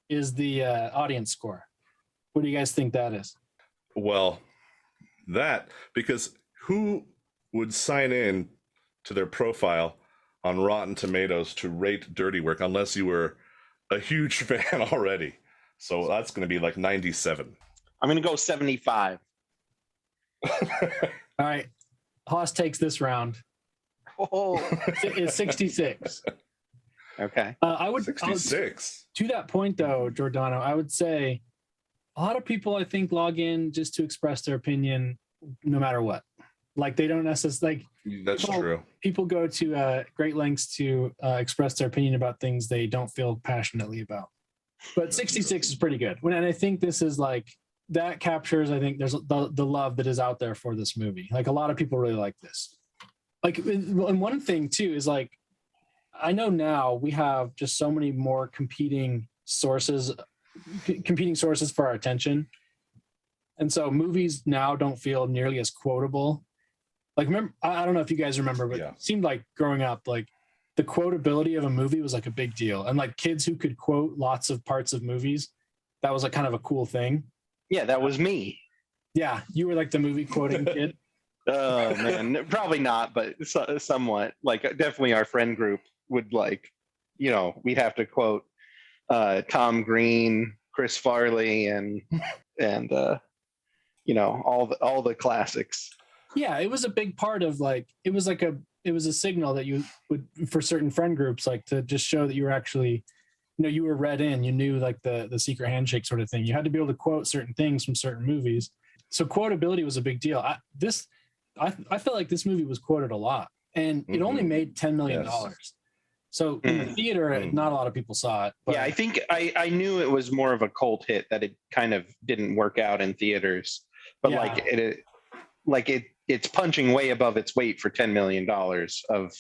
is the audience score. What do you guys think that is? Well, because who would sign in to their profile on Rotten Tomatoes to rate Dirty Work unless you were a huge fan already? So that's going to be like 97. I'm going to go 75. All right. Haas takes this round. Oh. It's 66. Okay. I would 66. to that point though, Giordano, I would say a lot of people I think log in just to express their opinion no matter what. Like they don't necessarily That's true. People go to great lengths to express their opinion about things they don't feel passionately about. But 66 is pretty good. And I think this is like that captures, I think there's the love that is out there for this movie. Like a lot of people really like this. Like, and one thing too is like, I know now we have just so many more competing sources for our attention. And so movies now don't feel nearly as quotable. Like, remember, I don't know if you guys remember, but it seemed like growing up, like the quotability of a movie was like a big deal. And like kids who could quote lots of parts of movies, that was like kind of a cool thing. Yeah, that was me. Yeah, you were like the movie quoting kid. Oh man, probably not, but somewhat. Like definitely our friend group would like, we'd have to quote Tom Green, Chris Farley, and all the classics. Yeah, it was a big part of like it was a signal that you would for certain friend groups, like to just show that you were actually, you were read in, you knew like the secret handshake sort of thing. You had to be able to quote certain things from certain movies. So quotability was a big deal. I feel like this movie was quoted a lot, and it only made $10 million. Yes. So in the theater, not a lot of people saw it. But Yeah, I think I knew it was more of a cult hit, that it kind of didn't work out in theaters, but it's punching way above its weight for $10 million of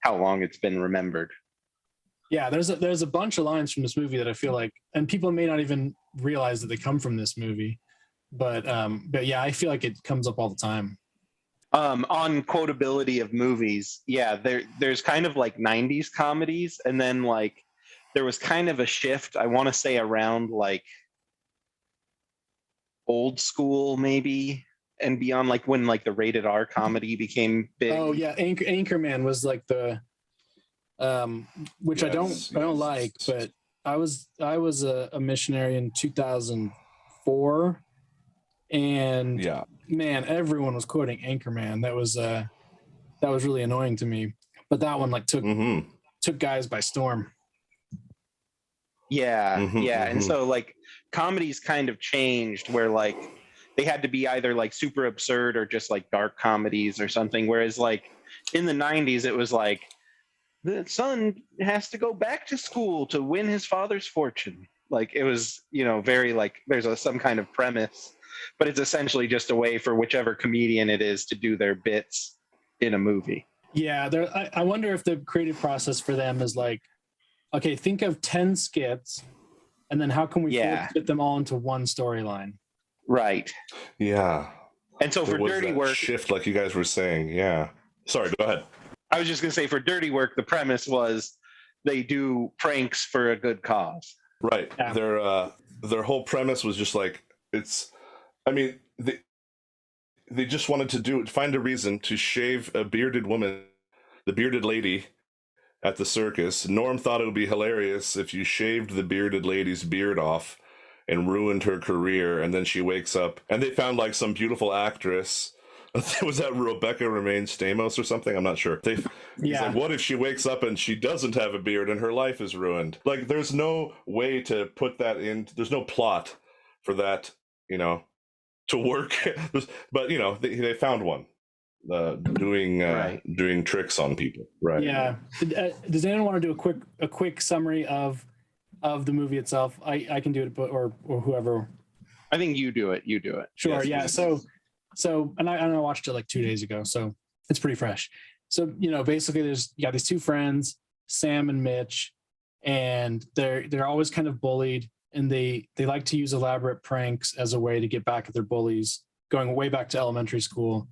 how long it's been remembered. Yeah, there's a bunch of lines from this movie that I feel like, and people may not even realize that they come from this movie, but yeah, I feel like it comes up all the time. On quotability of movies, yeah, there's kind of like 90s comedies, and then like there was kind of a shift, I want to say around like Old School maybe and beyond, like when like the rated R comedy became big. Oh yeah, Anchorman was like the which I don't like, but I was a missionary in 2004, and Yeah. Man, everyone was quoting Anchorman. That was really annoying to me. But that one like took guys by storm. Yeah, and so like comedies kind of changed, where like they had to be either like super absurd or just like dark comedies or something. Whereas like in the 90s, it was like the son has to go back to school to win his father's fortune. Like it was, very like there's some kind of premise, but it's essentially just a way for whichever comedian it is to do their bits in a movie. Yeah, I wonder if the creative process for them is like, okay, think of 10 skits, and then how can we fit them all into one storyline? Right. Yeah. And so for Dirty Work, shift, like you guys were saying, yeah. Sorry, go ahead. I was just going to say, for Dirty Work, the premise was they do pranks for a good cause. Right. Yeah. Their whole premise was just like, they just wanted to find a reason to shave a bearded woman, the bearded lady at the circus. Norm thought it would be hilarious if you shaved the bearded lady's beard off and ruined her career, and then she wakes up, and they found like some beautiful actress. Was that Rebecca Romaine Stamos or something? I'm not sure. He's like, what if she wakes up and she doesn't have a beard and her life is ruined? Like, there's no way to put that in. There's no plot for that, to work. But they found one, doing tricks on people. Right. Yeah. Does anyone want to do a quick summary of the movie itself? I can do it, or whoever. I think you do it. Sure. Yes, yeah. So, and I watched it like 2 days ago, so it's pretty fresh. So, basically you got these two friends, Sam and Mitch, and they're always kind of bullied, and they like to use elaborate pranks as a way to get back at their bullies, going way back to elementary school.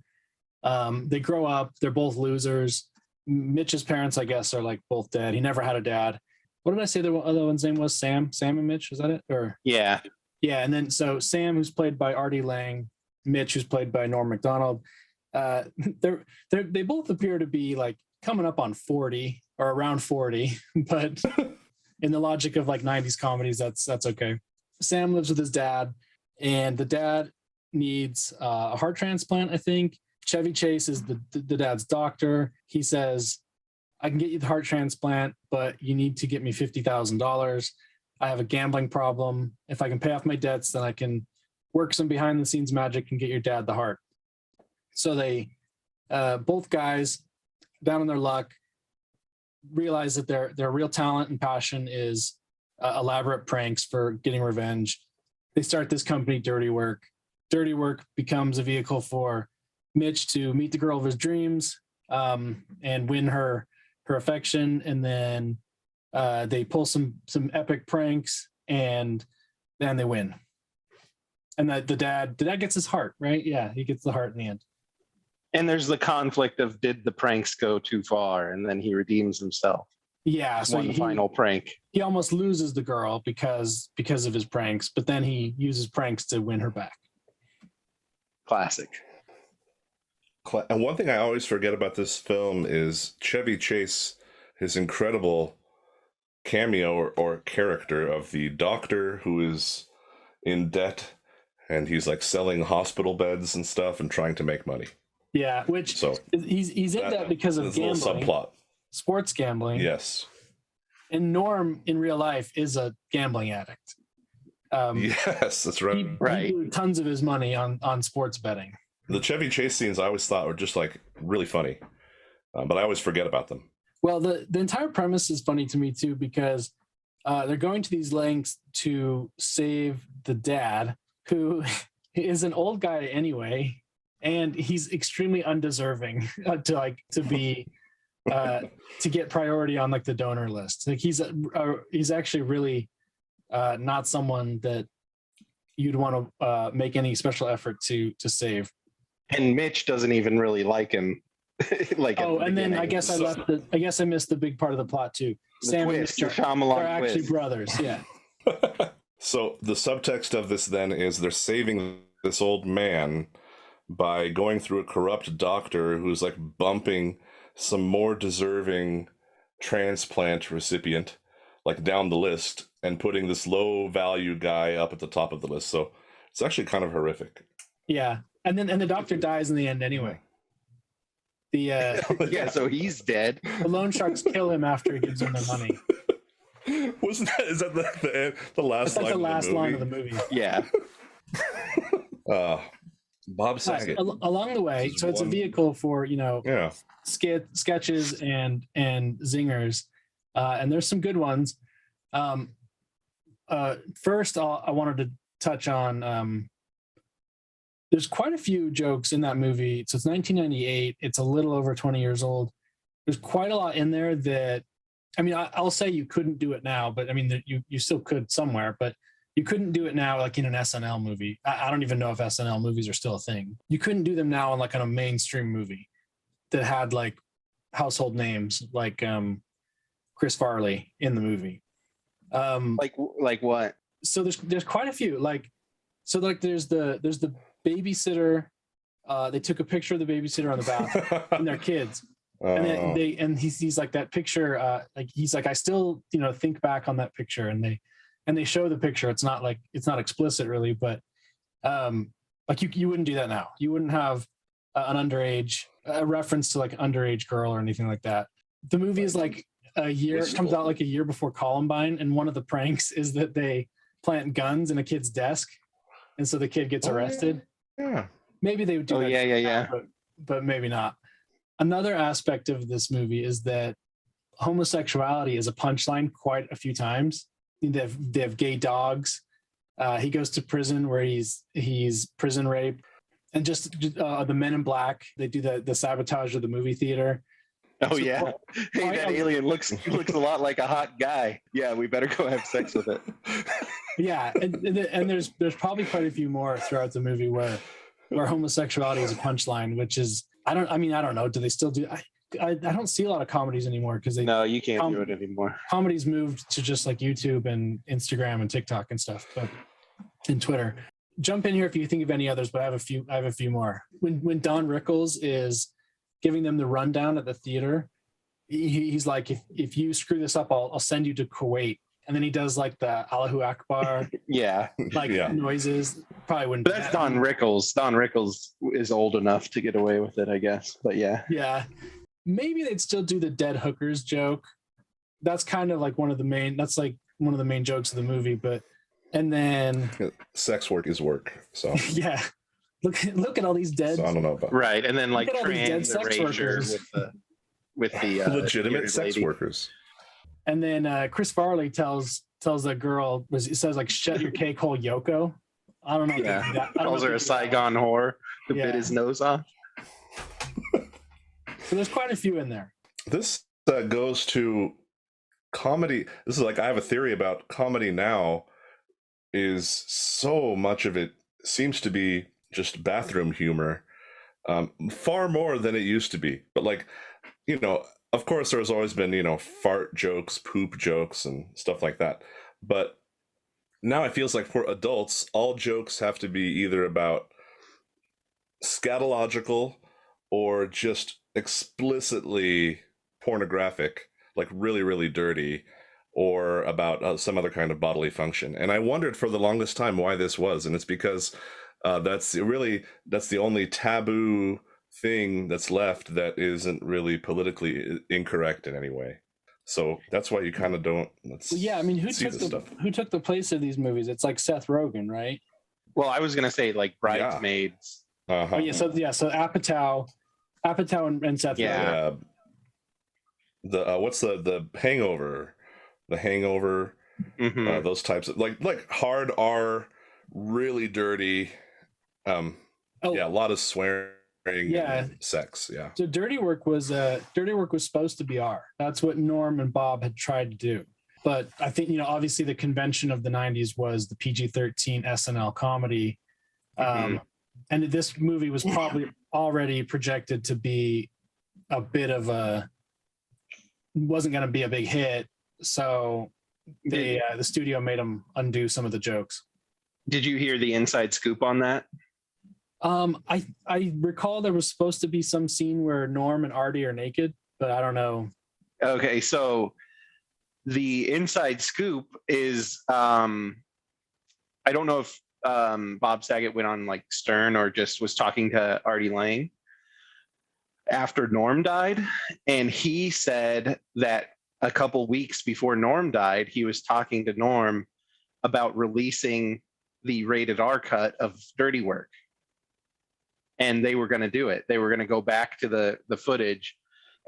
They grow up, they're both losers. Mitch's parents, I guess, are like both dead. He never had a dad. What did I say the other one's name was? Sam and Mitch, is that it? Or yeah. And then so Sam, who's played by Artie Lang, Mitch, who's played by Norm MacDonald, they both appear to be like coming up on 40 or around 40, but in the logic of like 90s comedies, that's okay. Sam lives with his dad, and the dad needs a heart transplant, I think. Chevy Chase is the dad's doctor. He says, I can get you the heart transplant, but you need to get me $50,000. I have a gambling problem. If I can pay off my debts, then I can work some behind the scenes magic and get your dad the heart. So they, both guys, down on their luck, realize that their real talent and passion is elaborate pranks for getting revenge. They start this company, Dirty Work. Dirty Work becomes a vehicle for Mitch to meet the girl of his dreams, and win her affection. And then they pull some epic pranks, and then they win. And the dad gets his heart, right? Yeah, he gets the heart in the end. And there's the conflict of, did the pranks go too far? And then he redeems himself. Yeah, so one final prank. He almost loses the girl because of his pranks, but then he uses pranks to win her back. Classic. And one thing I always forget about this film is Chevy Chase, his incredible cameo or character of the doctor who is in debt, and he's like selling hospital beds and stuff and trying to make money. Yeah, which he's in that because of gambling. Little subplot. Sports gambling. Yes. And Norm in real life is a gambling addict. Yes, that's right. He blew tons of his money on sports betting. The Chevy Chase scenes I always thought were just like really funny, but I always forget about them. Well, the entire premise is funny to me too, because they're going to these lengths to save the dad, who is an old guy anyway, and he's extremely undeserving to be to get priority on like the donor list. Like he's actually really not someone that you'd want to make any special effort to save. And Mitch doesn't even really like him. And then I guess I missed the big part of the plot too. Sam and Mitch are actually brothers. Yeah. So the subtext of this then is they're saving this old man by going through a corrupt doctor who's like bumping some more deserving transplant recipient like down the list and putting this low value guy up at the top of the list. So it's actually kind of horrific. Yeah. And the doctor dies in the end anyway. So he's dead. The loan sharks kill him after he gives them their money. Is that the last line? That's the last line of the movie. Yeah. Bob Saget. Along the way, so it's a vehicle for sketches and zingers, and there's some good ones. First, I wanted to touch on. There's quite a few jokes in that movie. So it's 1998. It's a little over 20 years old. There's quite a lot in there that, I mean, I'll say you couldn't do it now, but I mean, you still could somewhere, but you couldn't do it now like in an SNL movie. I don't even know if SNL movies are still a thing. You couldn't do them now in like on a mainstream movie that had like household names like Chris Farley in the movie. Like what? So there's quite a few. There's the babysitter. They took a picture of the babysitter on the bathroom and their kids. And he's like that picture. He's like, I still think back on that picture, and they show the picture. It's not explicit really, but you wouldn't do that now. You wouldn't have a reference to like an underage girl or anything like that. The movie is like it comes out like a year before Columbine, and one of the pranks is that they plant guns in a kid's desk, and so the kid gets arrested. Yeah. Maybe they would do that. Yeah. But maybe not. Another aspect of this movie is that homosexuality is a punchline quite a few times. They have gay dogs. He goes to prison where he's prison rape, and just the Men in Black. They do the sabotage of the movie theater. Oh yeah. Hey, that alien looks a lot like a hot guy. Yeah, we better go have sex with it. Yeah, and there's probably quite a few more throughout the movie where homosexuality is a punchline, which is I don't know. Do they still do? I don't see a lot of comedies anymore because you can't do it anymore. Comedies moved to just like YouTube and Instagram and TikTok and stuff, but and Twitter. Jump in here if you think of any others, but I have a few more. When Don Rickles is giving them the rundown at the theater, he's like, if you screw this up, I'll send you to Kuwait. And then he does like the Allahu Akbar, noises. Probably wouldn't. But that's Don Rickles. Don Rickles is old enough to get away with it, I guess. But yeah. Maybe they'd still do the dead hookers joke. That's kind of like one of the main jokes of the movie. And then sex work is work. So yeah, look at all these dead. So I don't know about right. And then like trans erasure with the legitimate sex workers. And then Chris Farley tells the girl, it says like, shut your cake hole, Yoko. I don't know. Yeah. Calls her a Saigon whore who bit his nose off. So there's quite a few in there. This goes to comedy. This is like, I have a theory about comedy now is so much of it seems to be just bathroom humor, far more than it used to be. But like, of course, there's always been, fart jokes, poop jokes, and stuff like that. But now it feels like for adults, all jokes have to be either about scatological or just explicitly pornographic, like really, really dirty, or about some other kind of bodily function. And I wondered for the longest time why this was. And it's because that's the only taboo thing that's left that isn't really politically incorrect in any way. So that's why you kind of don't. Who took the place of these movies? It's like Seth Rogen, right? Well, I was gonna say like Bridesmaids. Uh-huh. So Apatow and Seth Rogen. the what's the Hangover, those types of like hard R, really dirty, yeah, a lot of swearing, and sex, yeah. So Dirty Work was supposed to be R. That's what Norm and Bob had tried to do. But I think, obviously the convention of the 90s was the PG-13 SNL comedy. And this movie was probably already projected to be a bit of wasn't going to be a big hit. So the studio made them undo some of the jokes. Did you hear the inside scoop on that? I recall there was supposed to be some scene where Norm and Artie are naked, but I don't know. Okay, so the inside scoop is I don't know if Bob Saget went on like Stern or just was talking to Artie Lang after Norm died, and he said that a couple weeks before Norm died, he was talking to Norm about releasing the rated R cut of Dirty Work. And they were going to do it. They were going to go back to the footage.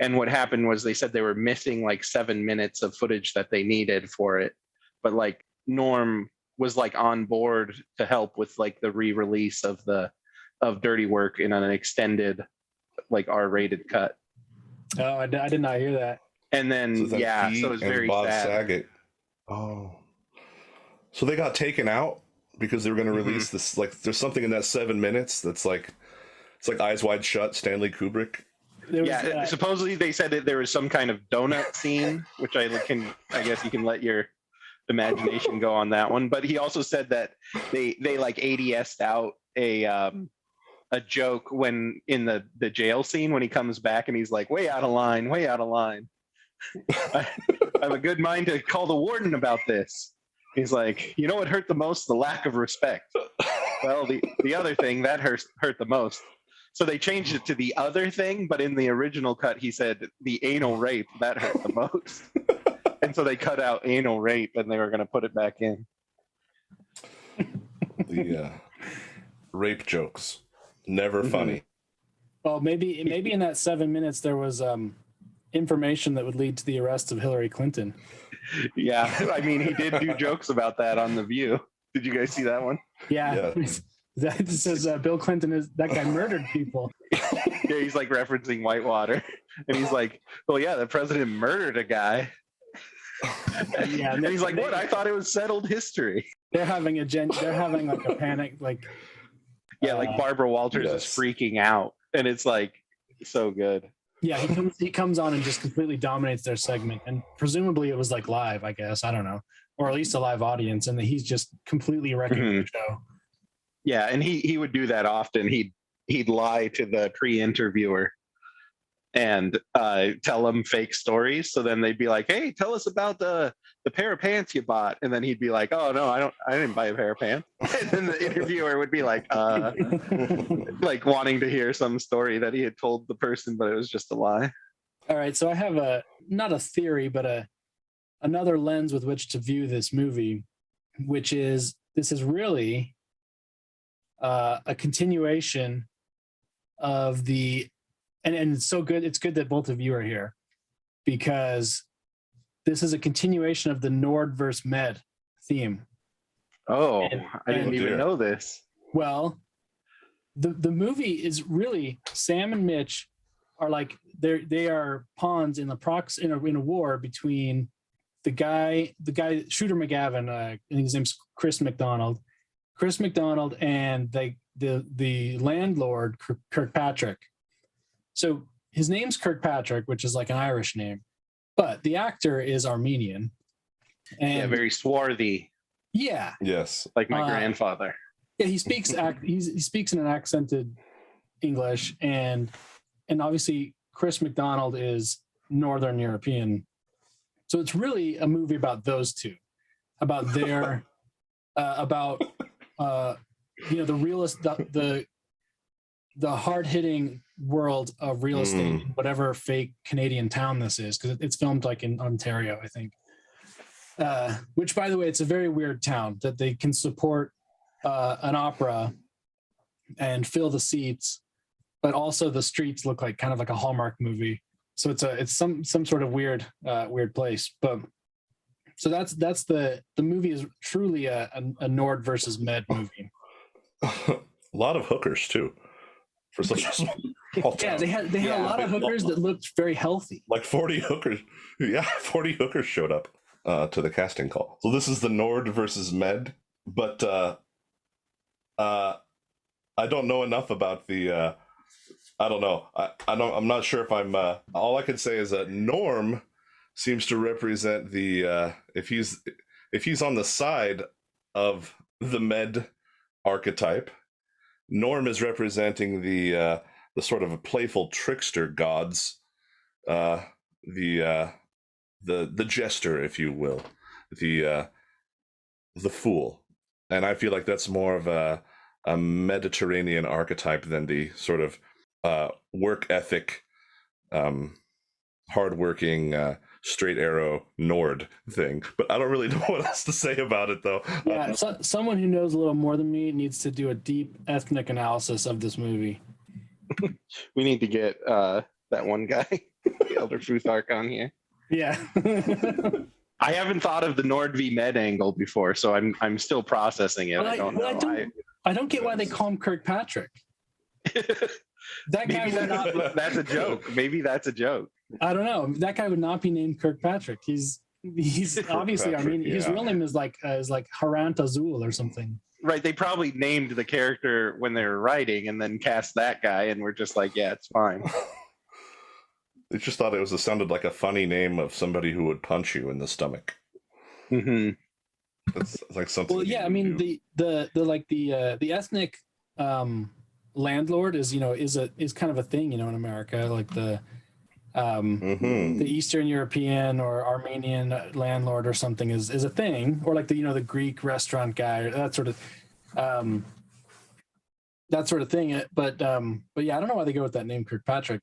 And what happened was they said they were missing like 7 minutes of footage that they needed for it. But like Norm was like on board to help with like the re-release of Dirty Work in an extended like R-rated cut. Oh, I did not hear that. And then so it was very Bob sad. Saget. Oh, so they got taken out because they were going to release this. Like, there's something in that 7 minutes that's like, it's like Eyes Wide Shut, Stanley Kubrick. Supposedly they said that there was some kind of donut scene, which I guess you can let your imagination go on that one. But he also said that they like ADS'd out a joke when in the jail scene when he comes back and he's like, way out of line. I have a good mind to call the warden about this. He's like, what hurt the most? The lack of respect. Well, the other thing that hurt the most. So they changed it to the other thing, but in the original cut, he said the anal rape that hurt the most. And so they cut out anal rape, and they were going to put it back in. The rape jokes, never funny. Well, maybe in that 7 minutes there was information that would lead to the arrest of Hillary Clinton. Yeah, I mean, he did do jokes about that on The View. Did you guys see that one? Yeah. That says Bill Clinton that guy murdered people. Yeah, he's like referencing Whitewater, and he's like, "Well, yeah, the president murdered a guy." Yeah, and he's like, "What? I thought it was settled history." They're having like a panic, like. Yeah, like Barbara Walters is freaking out, and it's like so good. Yeah, he comes on and just completely dominates their segment, and presumably it was like live, I guess, I don't know, or at least a live audience, and he's just completely wrecking the show. Yeah, and he would do that often. He'd lie to the pre-interviewer and tell them fake stories. So then they'd be like, "Hey, tell us about the pair of pants you bought," and then he'd be like, "Oh no, I didn't buy a pair of pants." And then the interviewer would be like, like wanting to hear some story that he had told the person, but it was just a lie. All right, so I have not a theory, but another lens with which to view this movie, which is this is really a continuation of and it's so good. It's good that both of you are here because this is a continuation of the Nord versus Med theme. Oh, I didn't even know this. Well, the movie is really Sam and Mitch are like they are pawns in a war between the guy Shooter McGavin. I think his name's Chris MacDonald, and the landlord Kirkpatrick. So his name's Kirkpatrick, which is like an Irish name, but the actor is Armenian. And very swarthy. Yeah. Yes. Like my grandfather. Yeah, he speaks he speaks in an accented English, and obviously Chris MacDonald is Northern European. So it's really a movie about those two, about their the realist the hard-hitting world of real estate in whatever fake Canadian town this is, because it's filmed like in Ontario, I think. Which, by the way, it's a very weird town that they can support an opera and fill the seats, but also the streets look like kind of like a Hallmark movie. So it's some sort of weird place. But so that's the movie is truly a Nord versus Med movie. A lot of hookers too, for such a small town. Yeah, they had a lot of hookers that looked very healthy. Like 40 hookers. Yeah, 40 hookers showed up to the casting call. So this is the Nord versus Med, but I don't know enough about the. I don't know. I'm not sure if I'm. All I can say is that Norm seems to represent the. If he's on the side of the Med archetype, Norm is representing the sort of a playful trickster gods, the jester, if you will, the fool, and I feel like that's more of a Mediterranean archetype than the sort of work ethic, hardworking, straight arrow Nord thing. But I don't really know what else to say about it, though. Yeah, someone who knows a little more than me needs to do a deep ethnic analysis of this movie. We need to get that one guy, Elder Futhark, on here. Yeah. I haven't thought of the Nord v Med angle before, so I'm still processing it. I don't know. I don't get why they call him Kirkpatrick. That guy would not. That's a joke. Maybe that's a joke. I don't know. That guy would not be named Kirkpatrick. He's obviously Armenian. His real name is like Harant Azul or something. Right. They probably named the character when they were writing, and then cast that guy, and we're just like, yeah, it's fine. They just thought it sounded like a funny name of somebody who would punch you in the stomach. Mm-hmm. That's like something. Well, yeah. I mean, the ethnic landlord is kind of a thing, in America, like the Eastern European or Armenian landlord or something is a thing, or like the Greek restaurant guy, or that sort of thing. But yeah, I don't know why they go with that name Kirkpatrick.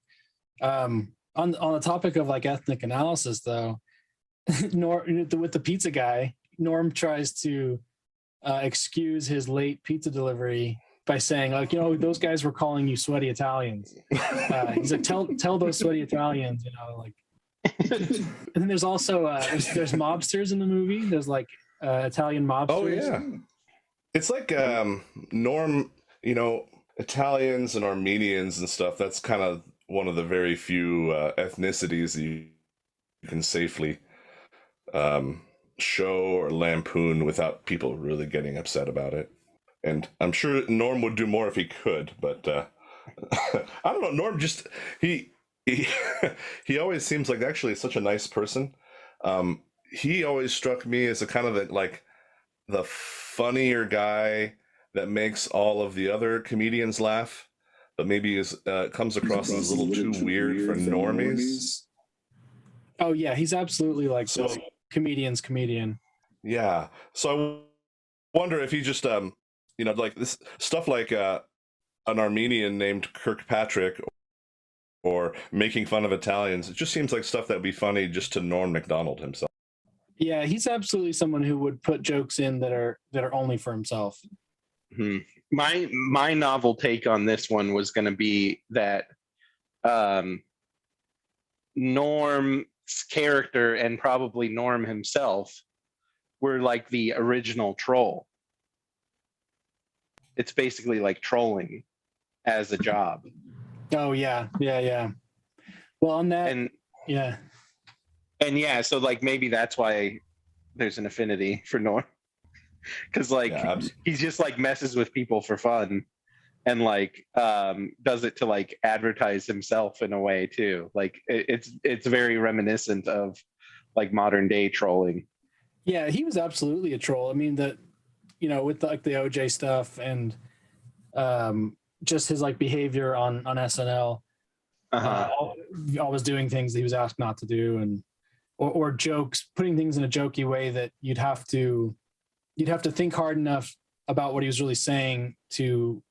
On the topic of like ethnic analysis, though, with the pizza guy, Norm tries to excuse his late pizza delivery by saying, like, those guys were calling you sweaty Italians. He's like, tell those sweaty Italians, like. And then there's also there's mobsters in the movie. There's like Italian mobsters. Oh yeah, it's like Norm. Italians and Armenians and stuff. That's kind of one of the very few ethnicities you can safely show or lampoon without people really getting upset about it. And I'm sure Norm would do more if he could, but I don't know. Norm just he always seems like actually such a nice person. He always struck me as a kind of the funnier guy that makes all of the other comedians laugh, but maybe comes across as a little too weird for normies. Oh yeah, he's absolutely like the comedian's comedian. Yeah, so I wonder if he just like this stuff like an Armenian named Kirkpatrick or making fun of Italians. It just seems like stuff that would be funny just to Norm MacDonald himself. Yeah, he's absolutely someone who would put jokes in that are only for himself. Mm-hmm. My novel take on this one was going to be that Norm's character and probably Norm himself were like the original troll. It's basically like trolling as a job. Oh yeah. Well, on that, so like maybe that's why there's an affinity for Norm, because he's just like messes with people for fun, and like does it to like advertise himself in a way too. Like it's very reminiscent of like modern day trolling. Yeah, he was absolutely a troll. I mean, with the OJ stuff and just his like behavior on SNL, always doing things that he was asked not to do, and or jokes, putting things in a jokey way that you'd have to think hard enough about what he was really saying to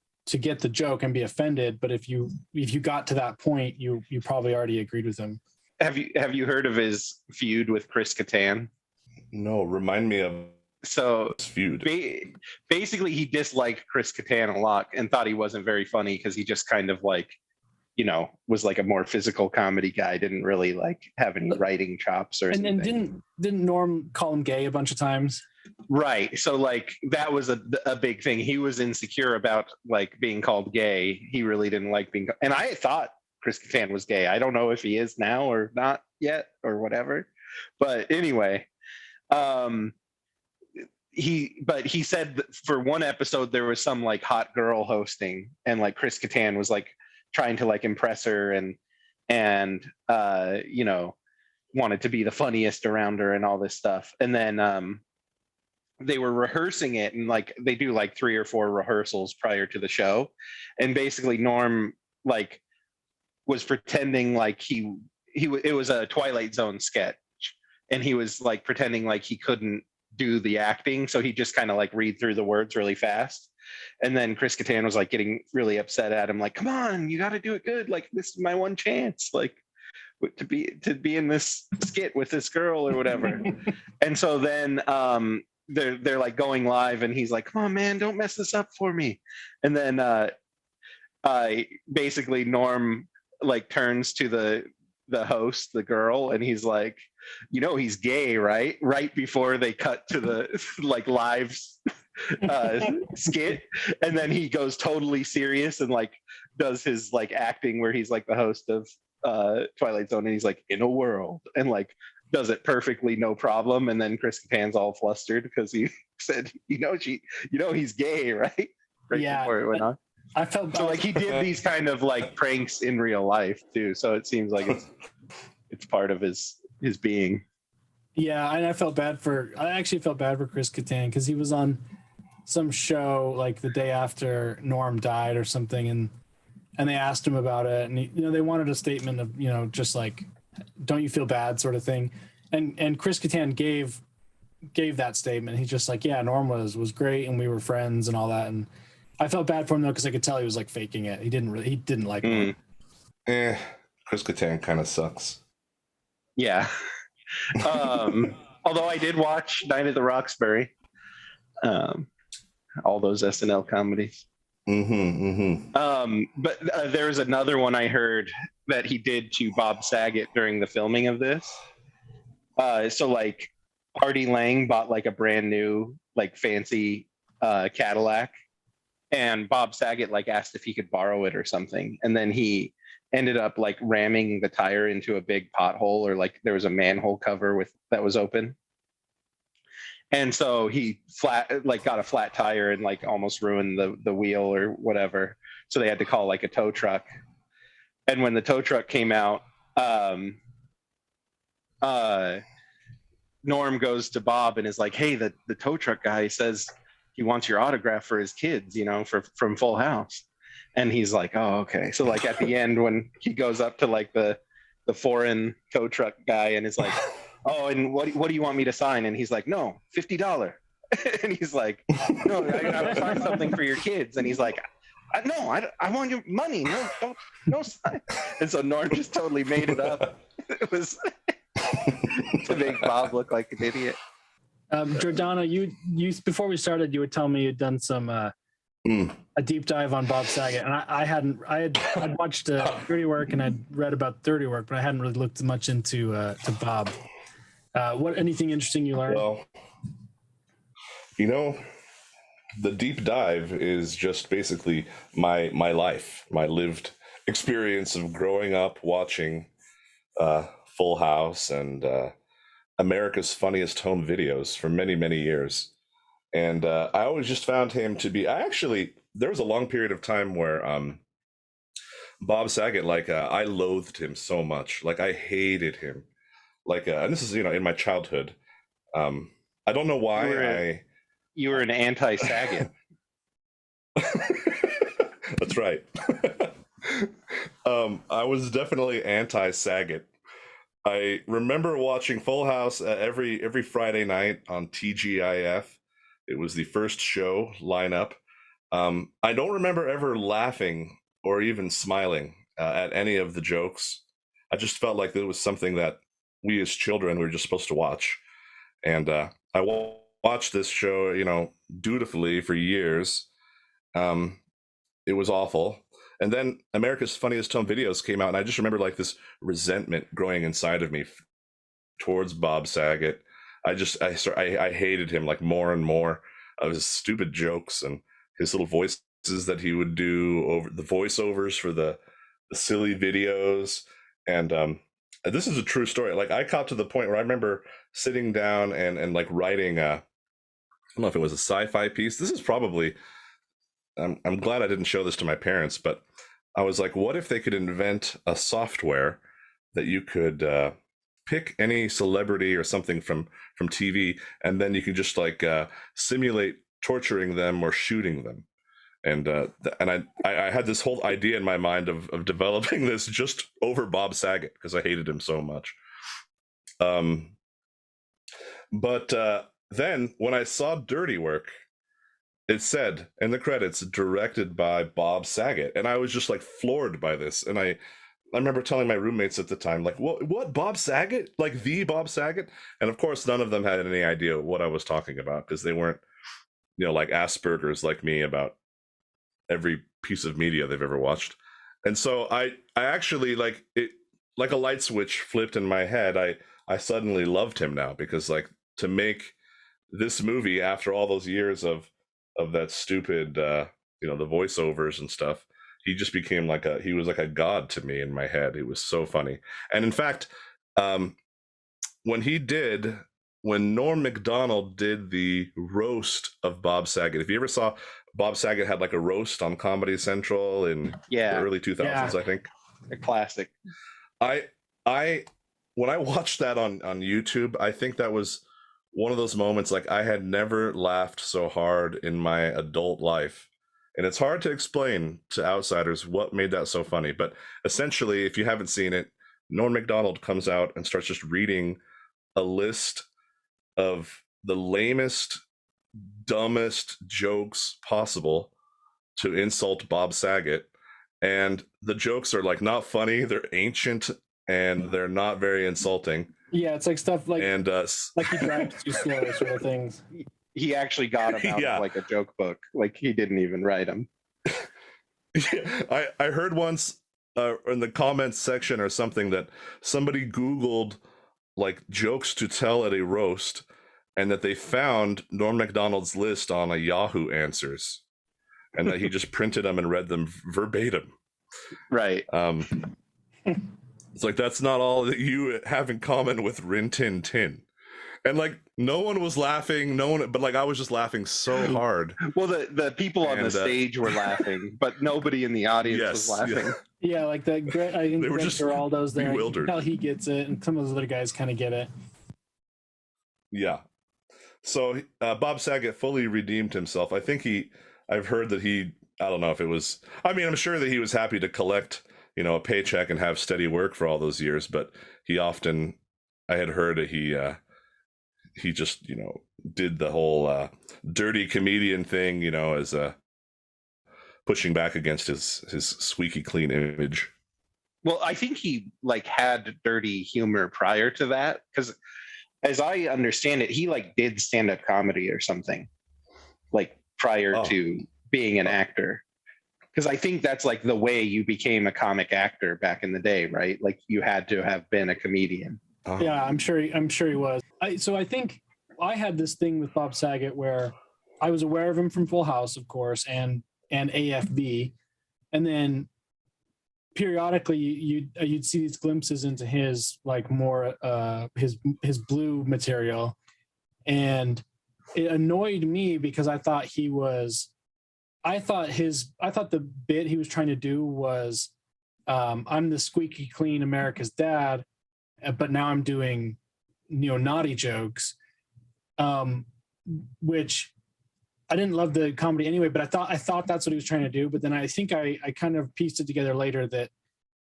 get the joke and be offended. But if you got to that point, you probably already agreed with him. Have you heard of his feud with Chris Katan? No, remind me of. So feud. Basically, he disliked Chris Katan a lot and thought he wasn't very funny because he just kind of like, was like a more physical comedy guy, didn't really like have any writing chops or And something. didn't Norm call him gay a bunch of times? Right. So like that was a big thing. He was insecure about like being called gay. He really didn't like being, and I thought Chris Katan was gay. I don't know if he is now or not yet or whatever. But anyway, he said that for one episode there was some like hot girl hosting, and like Chris Katan was like trying to like impress her and wanted to be the funniest around her and all this stuff. And then they were rehearsing it, and like they do like 3 or 4 rehearsals prior to the show, and basically Norm like was pretending like it was a Twilight Zone sketch, and he was like pretending like he couldn't do the acting, so he just kind of like read through the words really fast. And then Chris Katan was like getting really upset at him, like, come on, you got to do it good, like this is my one chance, like to be in this skit with this girl or whatever. And so then they're like going live, and he's like, come on man, don't mess this up for me. And then basically Norm like turns to the host, the girl, and he's like, he's gay, right before they cut to the like live skit. And then he goes totally serious and like does his like acting where he's like the host of Twilight Zone, and he's like, in a world, and like does it perfectly, no problem. And then Chris Katan's all flustered because he said, he's gay, right Yeah, before it went on. I felt So like he did these kind of like pranks in real life too. So it seems like it's part of his being. Yeah, and I actually felt bad for Chris Katan because he was on some show like the day after Norm died or something, and they asked him about it, and they wanted a statement of just like, don't you feel bad sort of thing, and Chris Katan gave that statement. He's just like, yeah, Norm was great and we were friends and all that. And I felt bad for him though because I could tell he was like faking it. He didn't like Norm. Chris Katan kind of sucks. Yeah. Although I did watch Night at the Roxbury, all those SNL comedies. But there's another one I heard that he did to Bob Saget during the filming of this. So like Artie Lang bought like a brand new like fancy Cadillac, and Bob Saget like asked if he could borrow it or something, and then he ended up like ramming the tire into a big pothole, or like there was a manhole cover that was open. And so he got a flat tire and like almost ruined the wheel or whatever. So they had to call like a tow truck. And when the tow truck came out, Norm goes to Bob and is like, hey, the tow truck guy says he wants your autograph for his kids, from Full House. And he's like, oh, okay. So like at the end when he goes up to like the foreign tow truck guy and is like, oh, and what do you want me to sign? And he's like, no, $50. And he's like, no, I will sign something for your kids. And he's like, I want your money. No sign. And so Norm just totally made it up. It was to make Bob look like an idiot. Giordano, you before we started, you were telling me you'd done some a deep dive on Bob Saget, and I'd watched Dirty Work and I'd read about Dirty Work, but I hadn't really looked much into to Bob. Anything interesting you learned? Well, the deep dive is just basically my life, my lived experience of growing up watching Full House and America's Funniest Home Videos for many, many years. And I always just found him to be, there was a long period of time where Bob Saget, I loathed him so much. Like, I hated him. And this is, in my childhood. I don't know why you were an anti-Saget. That's right. I was definitely anti-Saget. I remember watching Full House every Friday night on TGIF. It was the first show lineup. I don't remember ever laughing or even smiling at any of the jokes. I just felt like it was something that we as children were just supposed to watch. And I watched this show, dutifully for years. It was awful. And then America's Funniest Home Videos came out, and I just remember like this resentment growing inside of me towards Bob Saget. I hated him like more and more of his stupid jokes and his little voices that he would do over the voiceovers for the silly videos. And this is a true story. Like I got to the point where I remember sitting down and like writing I don't know if it was a sci-fi piece. This is probably I'm glad I didn't show this to my parents, but I was like, what if they could invent a software that you could pick any celebrity or something from TV, and then you can just like simulate torturing them or shooting them. And I had this whole idea in my mind of developing this just over Bob Saget because I hated him so much. But then when I saw Dirty Work, it said in the credits, directed by Bob Saget. And I was just like floored by this. And I remember telling my roommates at the time, like, what Bob Saget? Like the Bob Saget? And of course, none of them had any idea what I was talking about because they weren't, like Asperger's like me about every piece of media they've ever watched. And so I actually like it, like a light switch flipped in my head. I suddenly loved him now because like to make this movie after all those years of that stupid the voiceovers and stuff, he just became he was like a god to me in my head. It was so funny. And in fact, when Norm MacDonald did the roast of Bob Saget, if you ever saw Bob Saget had like a roast on Comedy Central in the early 2000s, I think. A classic. When I watched that on YouTube, I think that was one of those moments like I had never laughed so hard in my adult life. And it's hard to explain to outsiders what made that so funny. But essentially, if you haven't seen it, Norm MacDonald comes out and starts just reading a list of the lamest, dumbest jokes possible to insult Bob Saget. And the jokes are like not funny, they're ancient, and they're not very insulting. Yeah, it's like stuff like and like he drives too slow sort of things. He actually got him out of like a joke book. Like he didn't even write them. I heard once in the comments section or something that somebody Googled like jokes to tell at a roast, and that they found Norm MacDonald's list on a Yahoo Answers, and that he just printed them and read them verbatim. Right. It's like, that's not all that you have in common with Rin Tin Tin. And like no one was laughing, but like I was just laughing so hard. Well, the people on the stage were laughing, but nobody in the audience was laughing. Yeah, like I think they were just Geraldo's there. bewildered. How he gets it, and some of those other guys kind of get it. Yeah. So Bob Saget fully redeemed himself. I think I've heard that I don't know if it was, I mean, I'm sure that he was happy to collect, a paycheck and have steady work for all those years, but I had heard that he just, did the whole dirty comedian thing, as pushing back against his squeaky clean image. Well, I think he like had dirty humor prior to that, because as I understand it, he like did stand-up comedy or something like prior to being an actor. Because I think that's like the way you became a comic actor back in the day, right? Like you had to have been a comedian. Yeah, I'm sure he was. So I think I had this thing with Bob Saget where I was aware of him from Full House, of course, and AFB, and then periodically you'd see these glimpses into his like more his blue material, and it annoyed me because I thought the bit he was trying to do was I'm the squeaky clean America's dad, but now I'm doing naughty jokes, which I didn't love the comedy anyway, but I thought that's what he was trying to do. But then I think I kind of pieced it together later that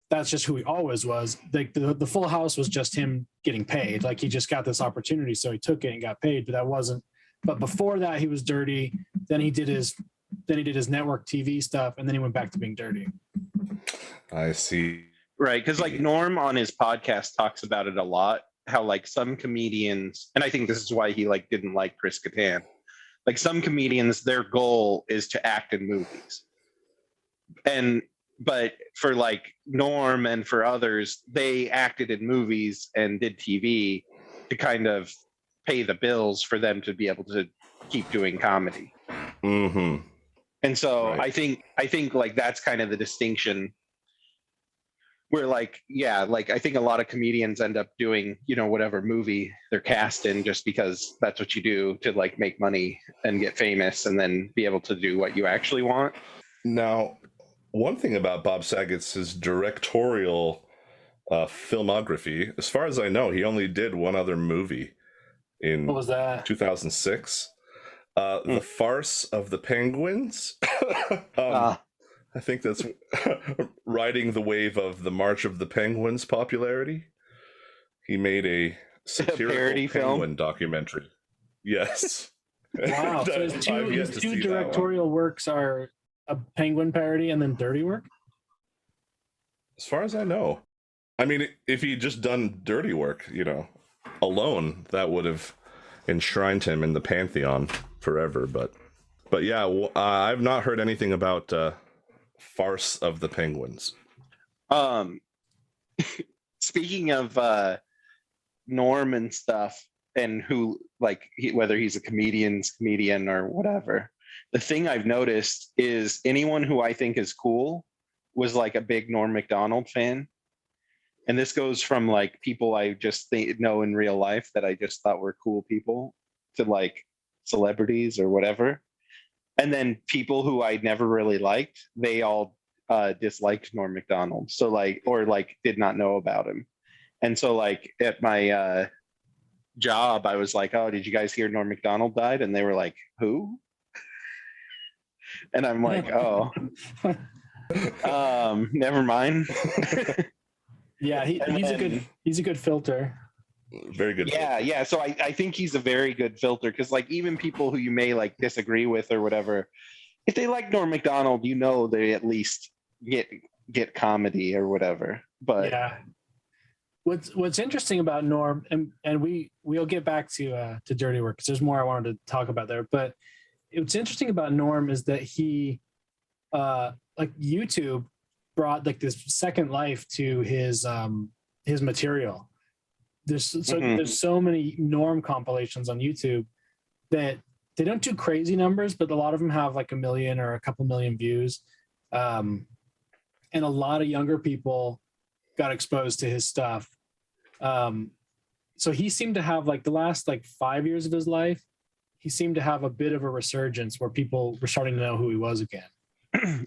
that's just who he always was. Like the Full House was just him getting paid. Like he just got this opportunity, so he took it and got paid. But that wasn't. But before that, he was dirty. Then he did his network TV stuff, and then he went back to being dirty. I see. Right, because like Norm on his podcast talks about it a lot. How like some comedians, and I think this is why he like didn't like Chris Katan. Like some comedians, their goal is to act in movies, and but for like Norm and for others, they acted in movies and did TV to kind of pay the bills for them to be able to keep doing comedy. Mm-hmm. And so Right. I think like that's kind of the distinction where like, yeah, like I think a lot of comedians end up doing, you know, whatever movie they're cast in just because that's what you do to like make money and get famous and then be able to do what you actually want. Now, one thing about Bob Saget's his directorial filmography, as far as I know, he only did one other movie in What was that? 2006. The Farce of the Penguins. I think that's riding the wave of the March of the Penguins popularity. He made a satirical parody penguin film? documentary. Yes. Wow. So his I've yet to two see that one. directorial works are a penguin parody and then dirty work? As far as I know. I mean, if he'd just done dirty work, you know, alone, that would have enshrined him in the pantheon forever. But yeah, I've not heard anything about Farce of the Penguins. Speaking of Norm and stuff, and who like whether he's a comedian or whatever, the thing I've noticed is anyone who I think is cool was like a big Norm MacDonald fan. And this goes from like people I just know in real life that I just thought were cool people to like celebrities or whatever. And then people who I never really liked, they all disliked Norm MacDonald. So like, or like did not know about him. And so like at my job, I was like, oh, did you guys hear Norm MacDonald died? And they were like, who? And I'm like, oh, never mind. Yeah, he's a good filter. Very good. Yeah. So I think he's a very good filter because like even people who you may like disagree with or whatever, if they like Norm MacDonald, you know they at least get comedy or whatever. But yeah, what's interesting about Norm, and we'll get back to dirty work because there's more I wanted to talk about there. But what's interesting about Norm is that he like YouTube brought like this second life to his material. There's so many Norm compilations on YouTube that they don't do crazy numbers, but a lot of them have like 1 million or a couple million views. And a lot of younger people got exposed to his stuff. So he seemed to have like the last like 5 years of his life, he seemed to have a bit of a resurgence where people were starting to know who he was again.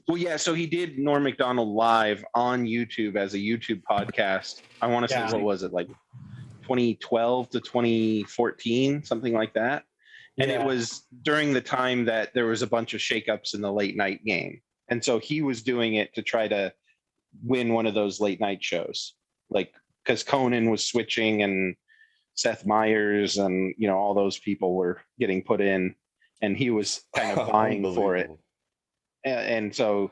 Well, yeah, so he did Norm MacDonald live on YouTube as a YouTube podcast. I want to say, what was it, like 2012 to 2014, something like that. And it was during the time that there was a bunch of shakeups in the late night game. And so he was doing it to try to win one of those late night shows, like because Conan was switching and Seth Meyers and, you know, all those people were getting put in and he was kind of vying for it. And so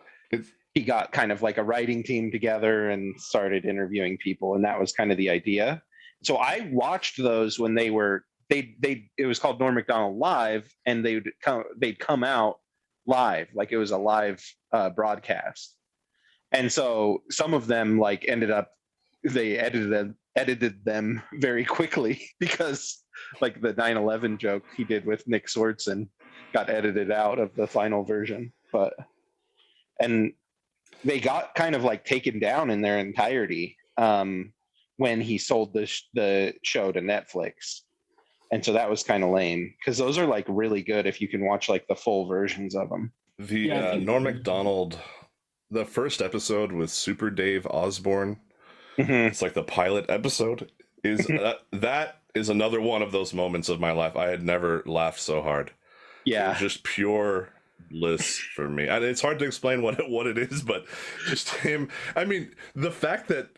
he got kind of like a writing team together and started interviewing people. And that was kind of the idea. So I watched those when they were, it was called Norm MacDonald Live and they'd come out live, like it was a live broadcast. And so some of them like they edited them very quickly because like the 9/11 joke he did with Nick Swardson got edited out of the final version. And they got kind of like taken down in their entirety when he sold the show to Netflix. And so that was kind of lame because those are like really good if you can watch like the full versions of them. The Norm MacDonald, the first episode with Super Dave Osborne, it's like the pilot episode, is that is another one of those moments of my life. I had never laughed so hard. Yeah. It was just pure bliss for me. And it's hard to explain what it is, but just him. I mean, the fact that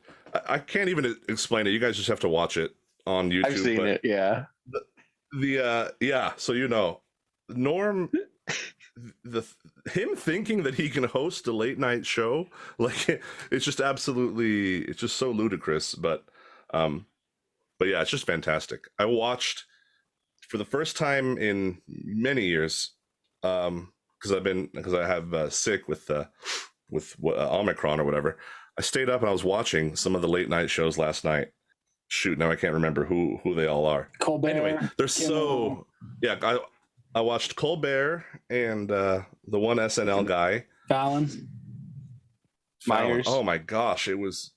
I can't even explain it. You guys just have to watch it on YouTube. I've seen it, yeah. So you know, Norm, him thinking that he can host a late night show, like it's just absolutely, it's just so ludicrous. But yeah, it's just fantastic. I watched for the first time in many years, because I have sick with Omicron or whatever. I stayed up and I was watching some of the late night shows last night. Shoot, now I can't remember who they all are. Colbert. Anyway, they're so yeah. I watched Colbert and the one SNL guy, Fallon. Myers. Oh my gosh, it was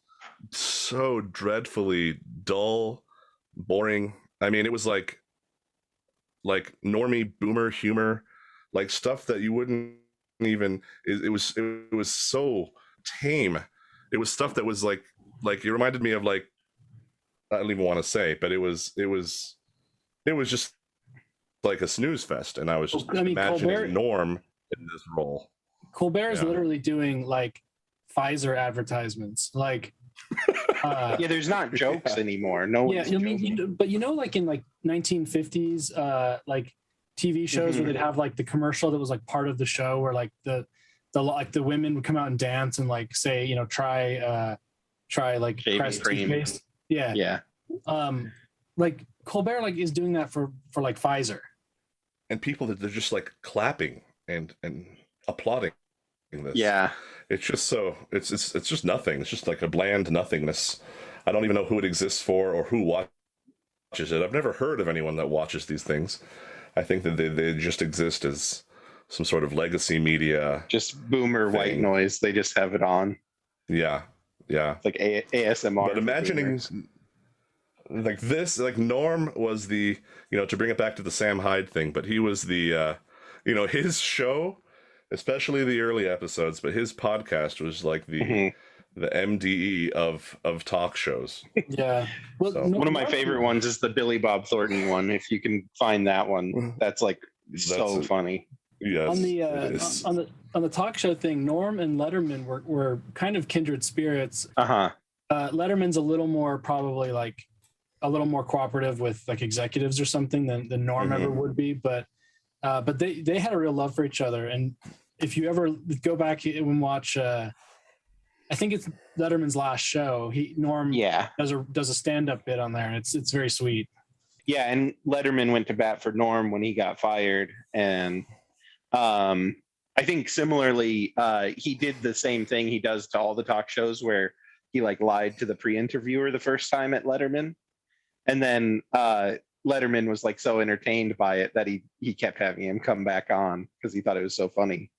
so dreadfully dull, boring. I mean, it was like normie boomer humor, like stuff that you wouldn't even. It was so tame. It was stuff that was like it reminded me of like, I don't even want to say, but it was just like a snooze fest, and I was just imagining Colbert, Norm in this role. Colbert is literally doing like Pfizer advertisements, like yeah, there's not jokes anymore. No, yeah, I mean, but like in like 1950s, like TV shows where they'd have like the commercial that was like part of the show, where like the women would come out and dance and like say, try like Crest toothpaste. Yeah. Like Colbert like is doing that for like Pfizer. And people that they're just like clapping and applauding this. Yeah. It's just so it's just nothing. It's just like a bland nothingness. I don't even know who it exists for or who watches it. I've never heard of anyone that watches these things. I think that they just exist as some sort of legacy media. Just boomer thing. White noise. They just have it on. Yeah. Yeah. Like ASMR. But imagining like this, like Norm was the, to bring it back to the Sam Hyde thing, but he was the, his show, especially the early episodes, but his podcast was like the MDE of talk shows. Yeah. Well, so, one of my favorite ones is the Billy Bob Thornton one. If you can find that one, that's like so funny. Yes. On the talk show thing, Norm and Letterman were kind of kindred spirits. Letterman's a little more probably like a little more cooperative with like executives or something than Norm ever would be, but they had a real love for each other. And if you ever go back and watch, I think it's Letterman's last show, Norm does a stand-up bit on there, and it's very sweet. Yeah, and Letterman went to bat for Norm when he got fired, and I think similarly, he did the same thing he does to all the talk shows where he like lied to the pre-interviewer the first time at Letterman. And then Letterman was like so entertained by it that he kept having him come back on because he thought it was so funny.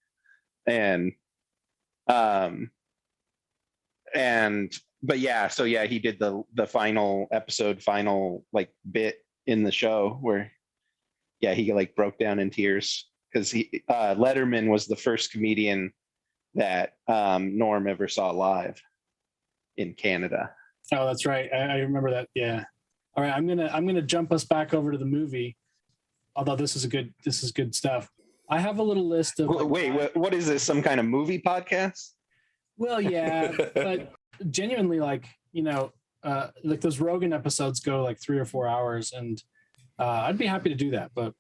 But he did the final episode, like bit in the show where he like broke down in tears because Letterman was the first comedian that Norm ever saw live in Canada. Oh, that's right. I remember that. Yeah. All right, I'm gonna jump us back over to the movie. Although this is good stuff. I have a little list of. Wait, what is this? Some kind of movie podcast? Well, yeah, but genuinely, like like those Rogan episodes go like 3 or 4 hours, and I'd be happy to do that. But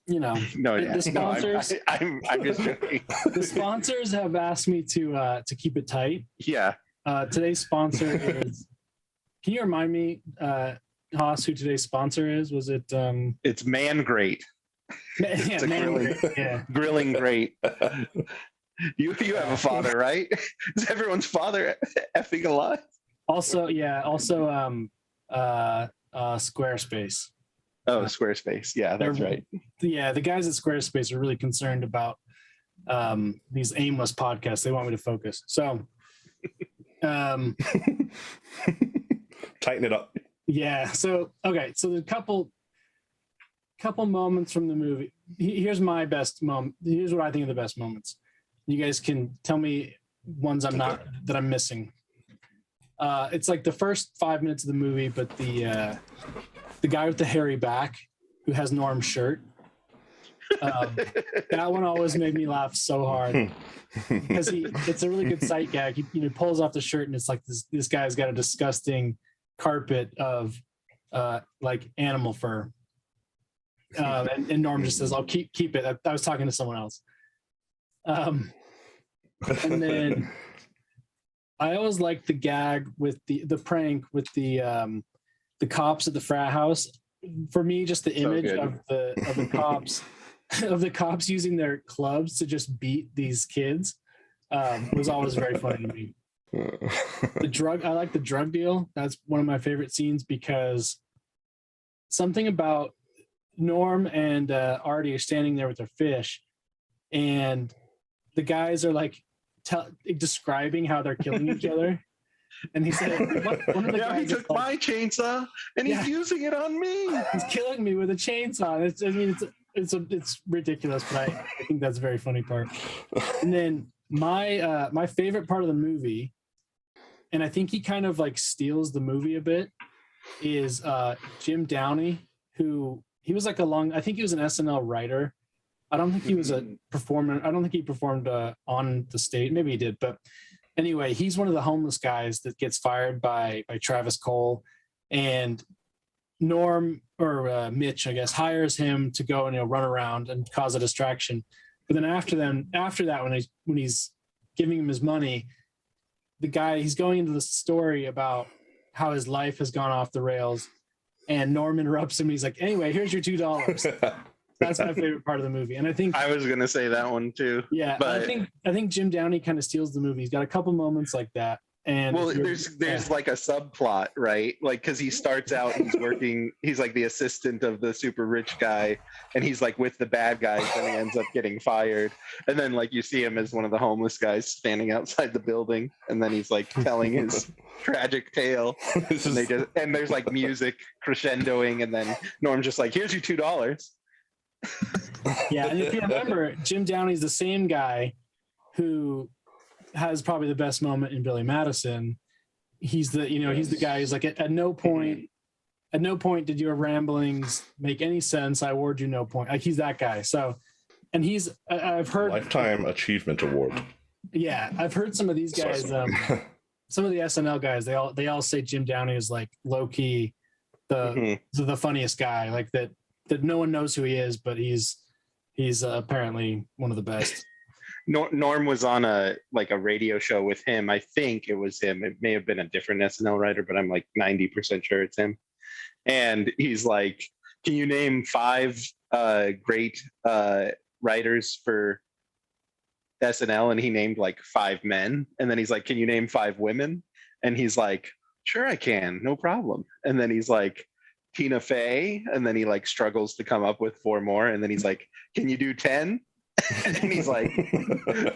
the sponsors. I'm just joking. The sponsors have asked me to keep it tight. Yeah. Today's sponsor is. Can you remind me, Haas, who today's sponsor is? Was it? It's Man Great. It's grilling great. You have a father, right? Is everyone's father effing alive? Also, Squarespace. Oh, Squarespace. Yeah, that's right. Yeah, the guys at Squarespace are really concerned about these aimless podcasts. They want me to focus. So, tighten it up. Yeah. So, okay. So the couple moments from the movie. Here's my best moment. Here's what I think are the best moments. You guys can tell me ones that I'm missing. It's like the first 5 minutes of the movie, but the guy with the hairy back who has Norm's shirt. That one always made me laugh so hard because it's a really good sight gag. He pulls off the shirt and it's like this guy's got a disgusting carpet of like animal fur. And Norm just says, "I'll keep it." I was talking to someone else. And then I always liked the gag with the prank with the cops at the frat house. For me, just the image of the cops of the cops using their clubs to just beat these kids was always very funny to me. I like the drug deal. That's one of my favorite scenes because something about Norm and Artie are standing there with their fish, and the guys are like describing how they're killing each other. And he said, one of the guys he took my chainsaw and he's using it on me. He's killing me with a chainsaw. It's ridiculous, but I think that's a very funny part. And then my favorite part of the movie, and I think he kind of like steals the movie a bit, is Jim Downey, who he was like I think he was an SNL writer. I don't think he was a performer. I don't think he performed on the stage. Maybe he did, but anyway, he's one of the homeless guys that gets fired by Travis Cole, and Norm or Mitch, I guess, hires him to go and run around and cause a distraction. But then after that, when he's giving him his money, he's going into the story about how his life has gone off the rails, and Norm interrupts him. He's like, "Anyway, here's your $2." That's my favorite part of the movie, and I think I was gonna say that one too. Yeah, but I think Jim Downey kind of steals the movie. He's got a couple moments like that, and there's like a subplot, right? Like because he starts out, he's like the assistant of the super rich guy, and he's like with the bad guys, and he ends up getting fired. And then like you see him as one of the homeless guys standing outside the building, and then he's like telling his tragic tale, and there's like music crescendoing, and then Norm's just like, "Here's your $2." Yeah, and if you remember, Jim Downey's the same guy who has probably the best moment in Billy Madison. He's the guy who's like, at no point did your ramblings make any sense. I award you no point. Like he's that guy. So, and I've heard Lifetime Achievement Award. Yeah, I've heard some of these guys, some of the SNL guys, they all say Jim Downey is like low key the funniest guy, like that no one knows who he is, but he's apparently one of the best. Norm was on a radio show with him. I think it was him. It may have been a different SNL writer, but I'm like 90% sure it's him. And he's like, "Can you name 5 great writers for SNL?" And he named like 5 men. And then he's like, "Can you name 5 women?" And he's like, "Sure I can, no problem." And then he's like, "Tina Fey," and then he like struggles to come up with 4 more, and then he's like, "Can you do 10?" And he's like,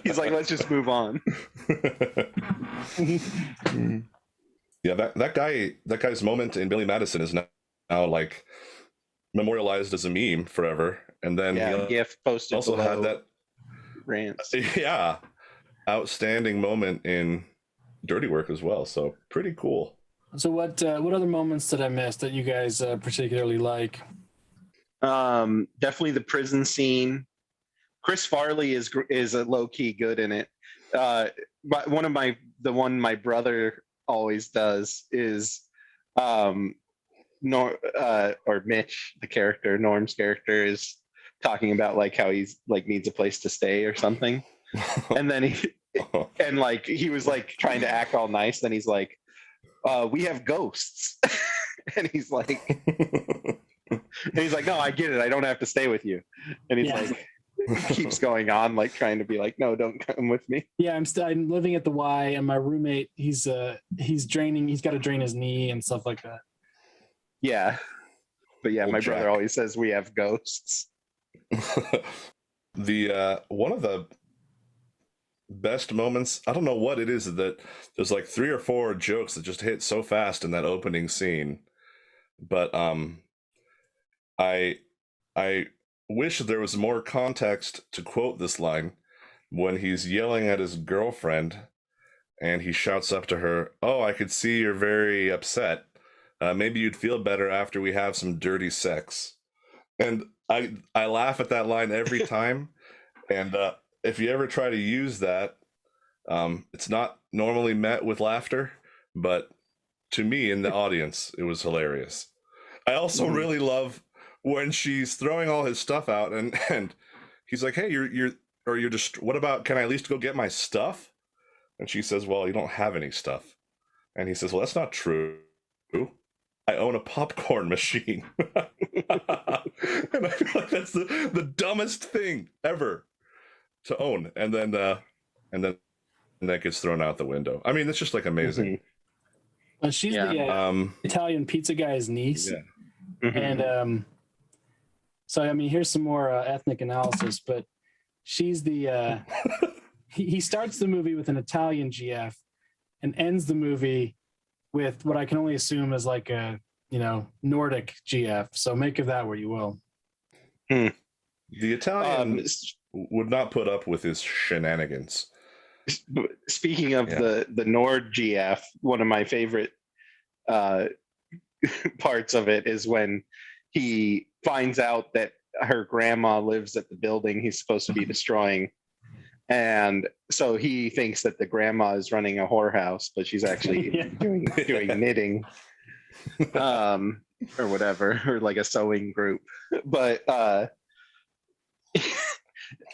"Let's just move on." Yeah, that guy's moment in Billy Madison is now like memorialized as a meme forever. And then GIF posted also had that rants. Yeah, outstanding moment in Dirty Work as well. So pretty cool. So what other moments did I miss that you guys particularly like? Definitely the prison scene. Chris Farley is a low key good in it. But the one my brother always does is or Mitch, the character, Norm's character, is talking about like how he's like needs a place to stay or something, and then he was like trying to act all nice. Then he's like, "We have ghosts," and he's like, "No, I get it. I don't have to stay with you." And he's like, keeps going on, like trying to be like, "No, don't come with me." Yeah, I'm living at the Y, and my roommate, he's got to drain his knee and stuff like that. Yeah, but yeah, my brother always says we have ghosts. The one of the best moments, I don't know what it is, that there's like 3 or 4 jokes that just hit so fast in that opening scene, but I wish there was more context to quote this line when he's yelling at his girlfriend and he shouts up to her, "Oh, I could see you're very upset. Maybe you'd feel better after we have some dirty sex." And I laugh at that line every time. And if you ever try to use that, it's not normally met with laughter, but to me in the audience, it was hilarious. I also really love when she's throwing all his stuff out and he's like, "Hey, you're just, what about, can I at least go get my stuff?" And she says, "Well, you don't have any stuff." And he says, "Well, that's not true. I own a popcorn machine." And I feel like that's the dumbest thing ever to own. And then that gets thrown out the window. I mean, it's just like amazing. She's Yeah. the Italian pizza guy's niece. Yeah. And so, I mean, here's some more ethnic analysis, but she's the, he starts the movie with an Italian GF and ends the movie with what I can only assume is like a, Nordic GF. So make of that what you will. The Italian would not put up with his shenanigans. Speaking of the Nord GF, one of my favorite parts of it is when he finds out that her grandma lives at the building he's supposed to be destroying. And so he thinks that the grandma is running a whorehouse, but she's actually doing knitting or whatever, or like a sewing group. But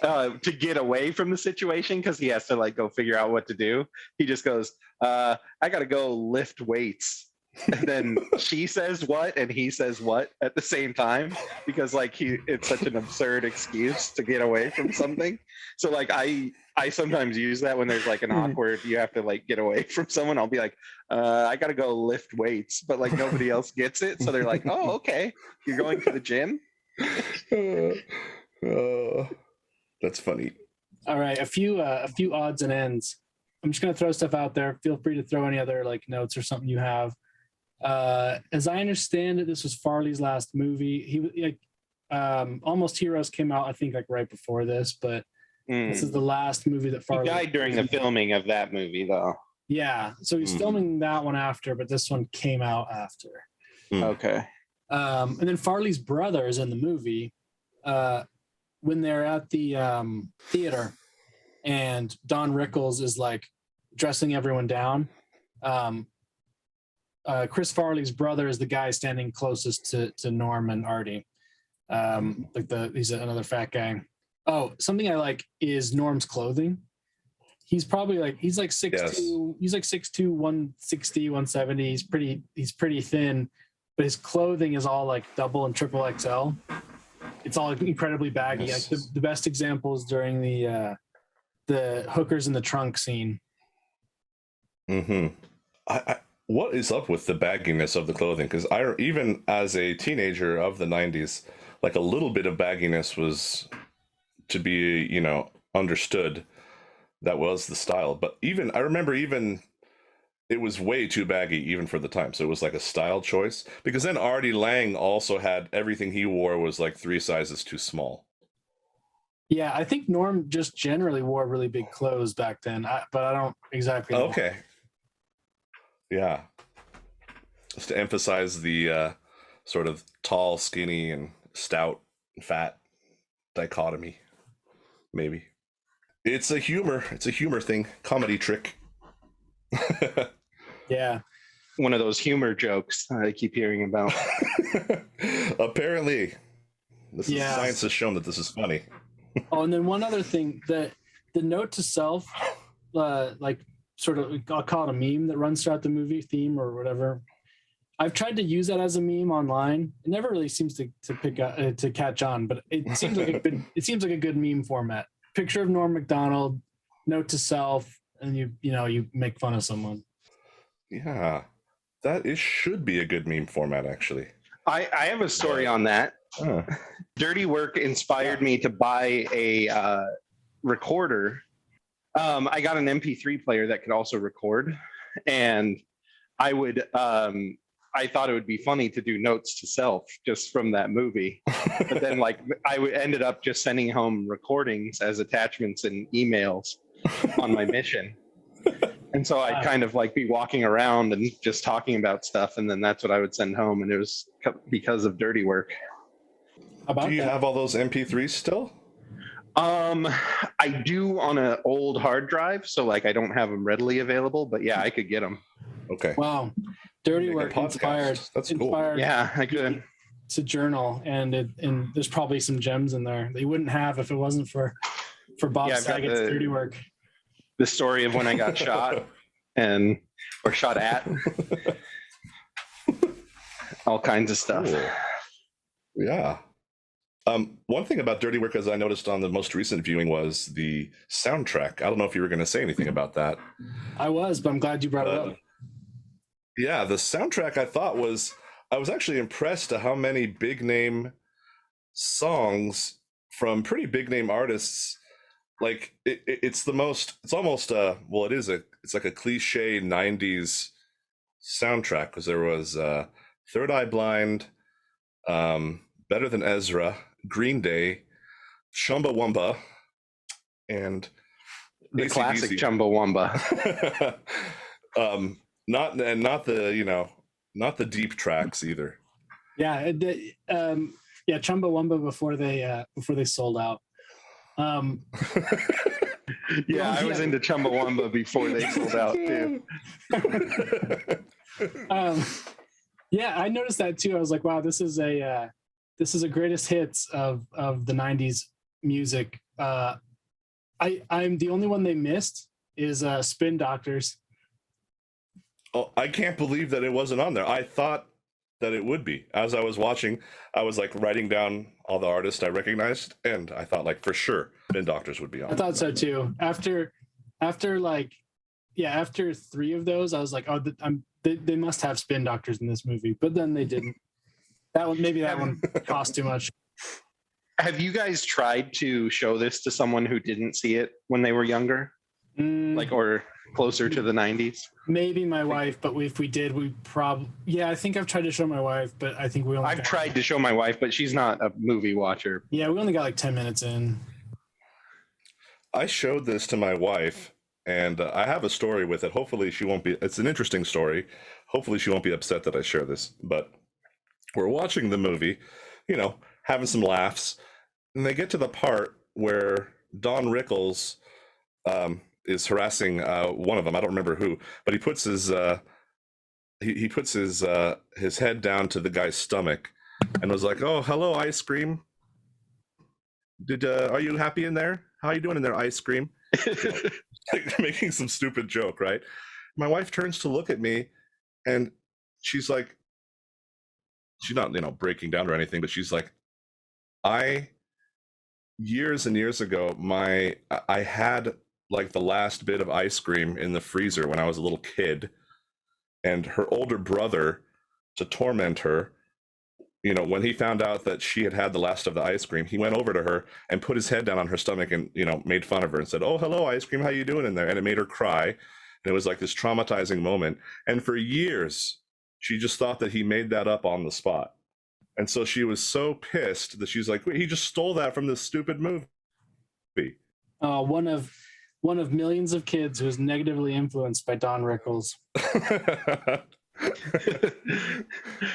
to get away from the situation, because he has to like go figure out what to do, he just goes, I gotta go lift weights. And then she says what and he says what at the same time, because like it's such an absurd excuse to get away from something. So like I sometimes use that when there's like an awkward, you have to like get away from someone. I'll be like, I gotta go lift weights, but like nobody else gets it, so they're like, oh, okay, you're going to the gym. That's funny. All right, a few odds and ends. I'm just gonna throw stuff out there. Feel free to throw any other like notes or something you have. As I understand it, this was Farley's last movie. He Almost Heroes came out, I think, like right before this, but this is the last movie that Farley. He died during the filming of that movie, though. Yeah, so he's filming that one after, but this one came out after. Okay. And then Farley's brother is in the movie when they're at the theater, and Don Rickles is like dressing everyone down. Chris Farley's brother is the guy standing closest to Norm and Artie. He's another fat guy. Oh, something I like is Norm's clothing. He's probably like, he's like 6'2", Yes. he's like 6'2", 160, 170. He's pretty thin, but his clothing is all like double and triple XL. It's all incredibly baggy. Yes. Like the best example is during the hookers in the trunk scene. What is up with the bagginess of the clothing? Because even as a teenager of the 90s, like a little bit of bagginess was to be, understood. That was the style. But I remember it was way too baggy even for the time. So it was like a style choice. Because then Artie Lang also had everything he wore was like 3 sizes too small. Yeah, I think Norm just generally wore really big clothes back then, but I don't exactly know. Okay. Yeah. Just to emphasize the sort of tall, skinny, and stout, and fat dichotomy, maybe. It's a humor thing, comedy trick. Yeah. One of those humor jokes I keep hearing about. Apparently, science has shown that this is funny. Oh, and then one other thing, the note to self, like sort of, I'll call it a meme that runs throughout the movie theme or whatever. I've tried to use that as a meme online. It never really seems to pick up to catch on, but it seems like a good meme format. Picture of Norm MacDonald, note to self, and you make fun of someone. Yeah, should be a good meme format, actually. I have a story on that. Dirty Work inspired me to buy a recorder. I got an MP3 player that could also record, and I would I thought it would be funny to do notes to self just from that movie. But then ended up just sending home recordings as attachments and emails on my mission. And so I'd kind of like be walking around and just talking about stuff, and then that's what I would send home, and it was because of Dirty Work. Do you have all those MP3s still? I do on an old hard drive, so like I don't have them readily available, but yeah, I could get them. Okay. Wow. Dirty Work inspired. That's cool. Yeah, I could. It's a journal, and there's probably some gems in there that you wouldn't have if it wasn't for Bob Saget's Dirty Work. The story of when I got shot or shot at. All kinds of stuff. Cool. Yeah. One thing about Dirty Work, as I noticed on the most recent viewing, was the soundtrack. I don't know if you were going to say anything about that. I was, but I'm glad you brought it up. Yeah, the soundtrack I was actually impressed at how many big name songs from pretty big name artists. Like it's almost it's like a cliche 90s soundtrack, because there was Third Eye Blind, Better Than Ezra, Green Day, Chumbawamba, and The AC/DC. classic Chumbawamba. Not the deep tracks either. Yeah, Chumbawamba before they sold out. Yeah, I was into Chumbawamba before they sold out too. Yeah, I noticed that too. I was like, wow, this is a greatest hits of the 90s music. I'm the only one they missed is Spin Doctors. Oh, I can't believe that it wasn't on there. I thought that it would be. As I was watching, I was like writing down all the artists I recognized, and I thought like for sure Spin Doctors would be on. I thought so too. After 3 of those, I was like, oh, they must have Spin Doctors in this movie, but then they didn't. That one cost too much. Have you guys tried to show this to someone who didn't see it when they were younger, like or closer to the 90s? Maybe my wife, but if we did, we probably. Yeah, I think I've tried to show my wife, but I think we only. I've tried to show my wife, but she's not a movie watcher. Yeah, we only got like 10 minutes in. I showed this to my wife, and I have a story with it. Hopefully she won't be. It's an interesting story. Hopefully she won't be upset that I share this. But we're watching the movie, having some laughs, and they get to the part where Don Rickles is harassing one of them. I don't remember who, but he puts his his head down to the guy's stomach, and was like, "Oh, hello, ice cream. Are you happy in there? How are you doing in there, ice cream?" Like, making some stupid joke, right? My wife turns to look at me, and she's like, she's not breaking down or anything, but she's like, years and years ago, I had like the last bit of ice cream in the freezer when I was a little kid, and her older brother, to torment her, when he found out that she had the last of the ice cream, he went over to her and put his head down on her stomach and made fun of her and said, "Oh, hello, ice cream, how you doing in there?" And it made her cry, and it was like this traumatizing moment. And for years she just thought that he made that up on the spot, and so she was so pissed that she's like, "Wait, he just stole that from this stupid movie." One of millions of kids who was negatively influenced by Don Rickles.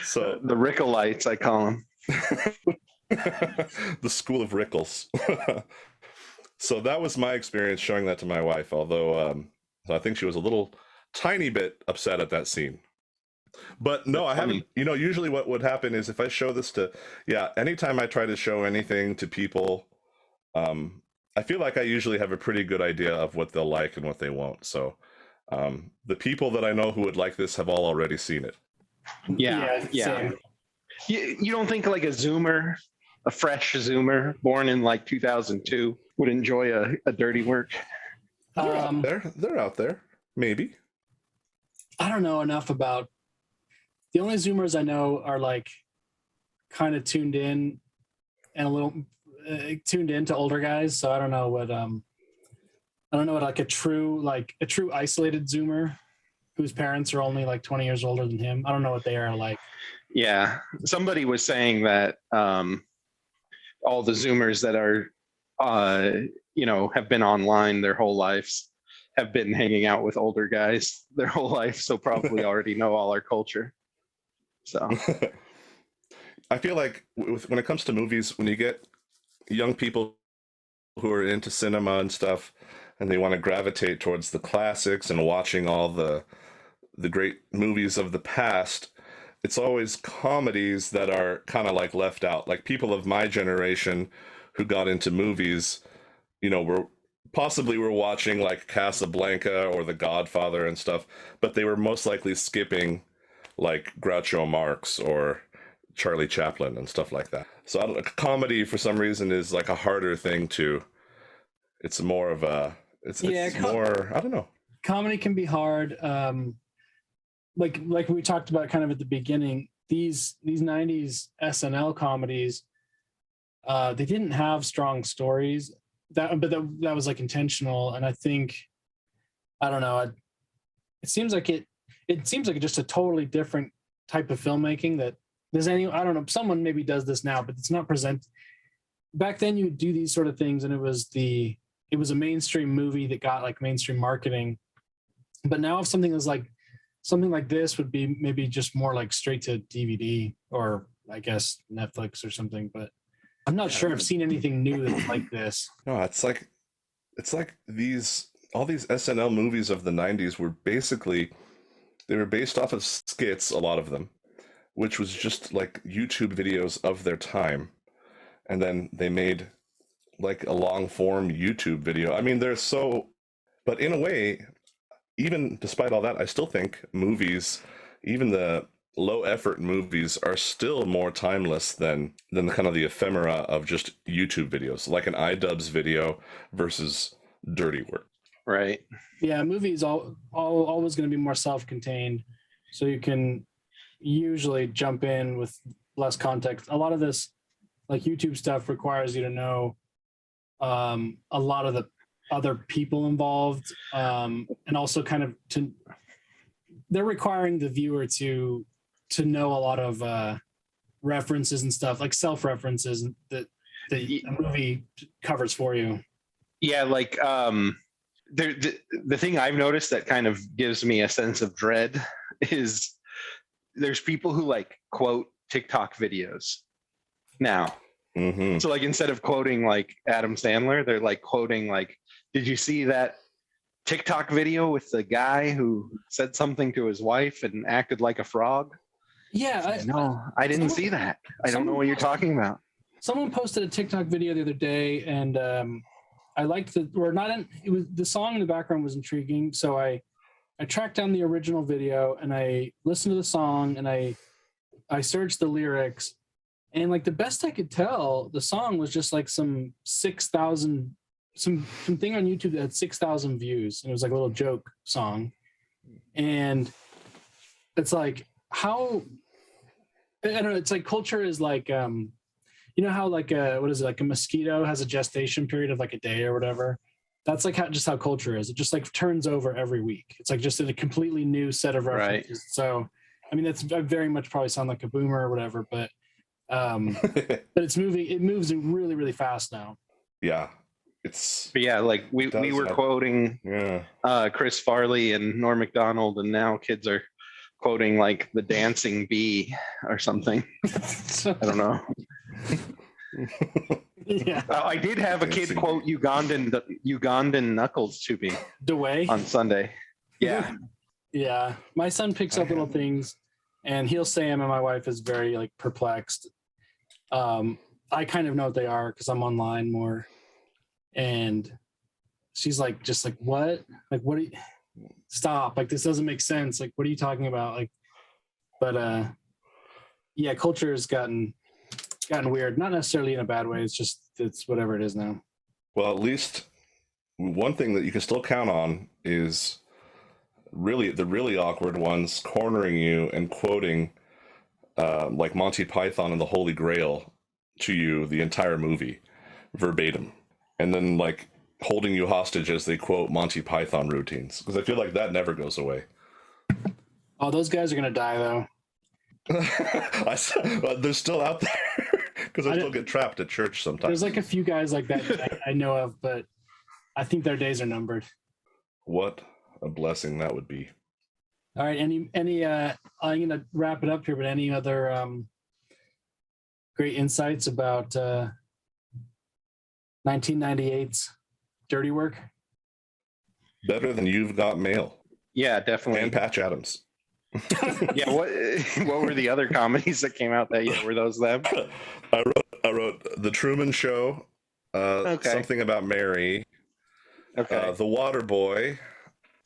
So the Rickleites, I call them. The School of Rickles. So that was my experience showing that to my wife, although I think she was a little tiny bit upset at that scene. But no, I haven't. Usually what would happen is if I show this anytime I try to show anything to people, I feel like I usually have a pretty good idea of what they'll like and what they won't. So the people that I know who would like this have all already seen it. Yeah. You don't think like a fresh Zoomer born in like 2002 would enjoy a Dirty Work? They're out there, maybe. I don't know enough about. The only Zoomers I know are like kind of tuned in and a little tuned into older guys. So I don't know what like a true isolated Zoomer whose parents are only like 20 years older than him. I don't know what they are like. Yeah. Somebody was saying that all the Zoomers that are, have been online their whole lives have been hanging out with older guys their whole life. So probably already know all our culture. So I feel like when it comes to movies, when you get young people who are into cinema and stuff, and they want to gravitate towards the classics and watching all the great movies of the past, it's always comedies that are kind of like left out. Like people of my generation who got into movies, were watching like Casablanca or The Godfather and stuff, but they were most likely skipping like Groucho Marx or Charlie Chaplin and stuff like that. So I don't, comedy for some reason is like a harder thing to. It's more of a. It's more. I don't know. Comedy can be hard. Like we talked about kind of at the beginning. These 90s SNL comedies, they didn't have strong stories. That was like intentional, and I think, I don't know. It seems like just a totally different type of filmmaking that there's any. I don't know. Someone maybe does this now, but it's not present. Back then, you do these sort of things, and it was a mainstream movie that got like mainstream marketing. But now, if something like this would be maybe just more like straight to DVD or I guess Netflix or something. But I'm not sure I've seen anything new that's like this. No, it's like all these SNL movies of the 90s were basically, they were based off of skits, a lot of them, which was just like YouTube videos of their time. And then they made like a long form YouTube video. I mean, but in a way, even despite all that, I still think movies, even the low effort movies, are still more timeless than the kind of the ephemera of just YouTube videos, like an iDubbbz video versus dirty work. Right. Yeah, movies always going to be more self-contained, so you can usually jump in with less context. A lot of this, like YouTube stuff, requires you to know a lot of the other people involved, and also kind of they're requiring the viewer to know a lot of references and stuff, like self-references that a movie covers for you. Yeah, like the thing I've noticed that kind of gives me a sense of dread is there's people who like quote TikTok videos now. Mm-hmm. So like instead of quoting like Adam Sandler, they're like quoting like, did you see that TikTok video with the guy who said something to his wife and acted like a frog? Yeah. I didn't see that. I don't know what you're talking about. Someone posted a TikTok video the other day, and I liked it was the song in the background was intriguing. So I tracked down the original video and I listened to the song and I searched the lyrics. And like the best I could tell, the song was just like some 6,000, some thing on YouTube that had 6,000 views. And it was like a little joke song. And it's like, how, I don't know, it's like culture is like, you know how like, what is it? Like a mosquito has a gestation period of like a day or whatever. That's like how culture is. It just like turns over every week. It's like just a completely new set of references. Right. So, I mean, I very much probably sound like a boomer or whatever, but it's moving. It moves really, really fast now. Yeah, but yeah, like we were quoting Chris Farley and Norm MacDonald, and now kids are quoting like the dancing bee or something. I don't know. Yeah, I did have a kid quote Ugandan knuckles to me on Sunday. Yeah, yeah. My son picks up little things, and he'll say them, and my wife is very like perplexed. I kind of know what they are because I'm online more, and she's like, just like, what? Like, what? Stop! Like, this doesn't make sense. Like, what are you talking about? Like, but yeah, culture has gotten weird. Not necessarily in a bad way. It's whatever it is now. Well, at least one thing that you can still count on is really the really awkward ones cornering you and quoting like Monty Python and the Holy Grail to you the entire movie verbatim, and then like holding you hostage as they quote Monty Python routines, because I feel like that never goes away. Oh, those guys are gonna die though. They're still out there because I still get trapped at church sometimes. There's like a few guys like that I know of, but I think their days are numbered. What a blessing that would be. All right, any I'm gonna wrap it up here, but any other great insights about 1998's Dirty Work? Better than You've Got Mail. Yeah, definitely. And Patch Adams. Yeah, what were the other comedies that came out that year? Were those them? I wrote The Truman Show, Something About Mary, The Water Boy,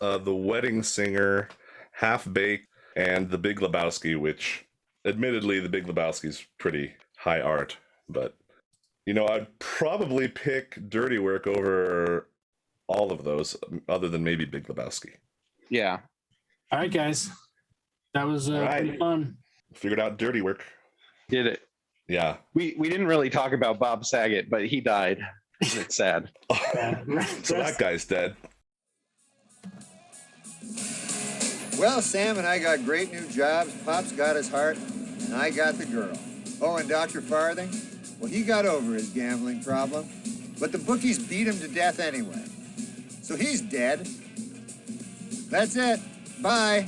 The Wedding Singer, Half Baked, and The Big Lebowski, which admittedly, The Big Lebowski's pretty high art, but you know, I'd probably pick Dirty Work over all of those, other than maybe Big Lebowski. Yeah. All right, guys. That was right. pretty fun. Figured out Dirty Work. Did it. Yeah. We didn't really talk about Bob Saget, but he died. It's sad. So that guy's dead. Well, Sam and I got great new jobs. Pop's got his heart, and I got the girl. Oh, and Dr. Farthing? Well, he got over his gambling problem, but the bookies beat him to death anyway. So he's dead. That's it. Bye.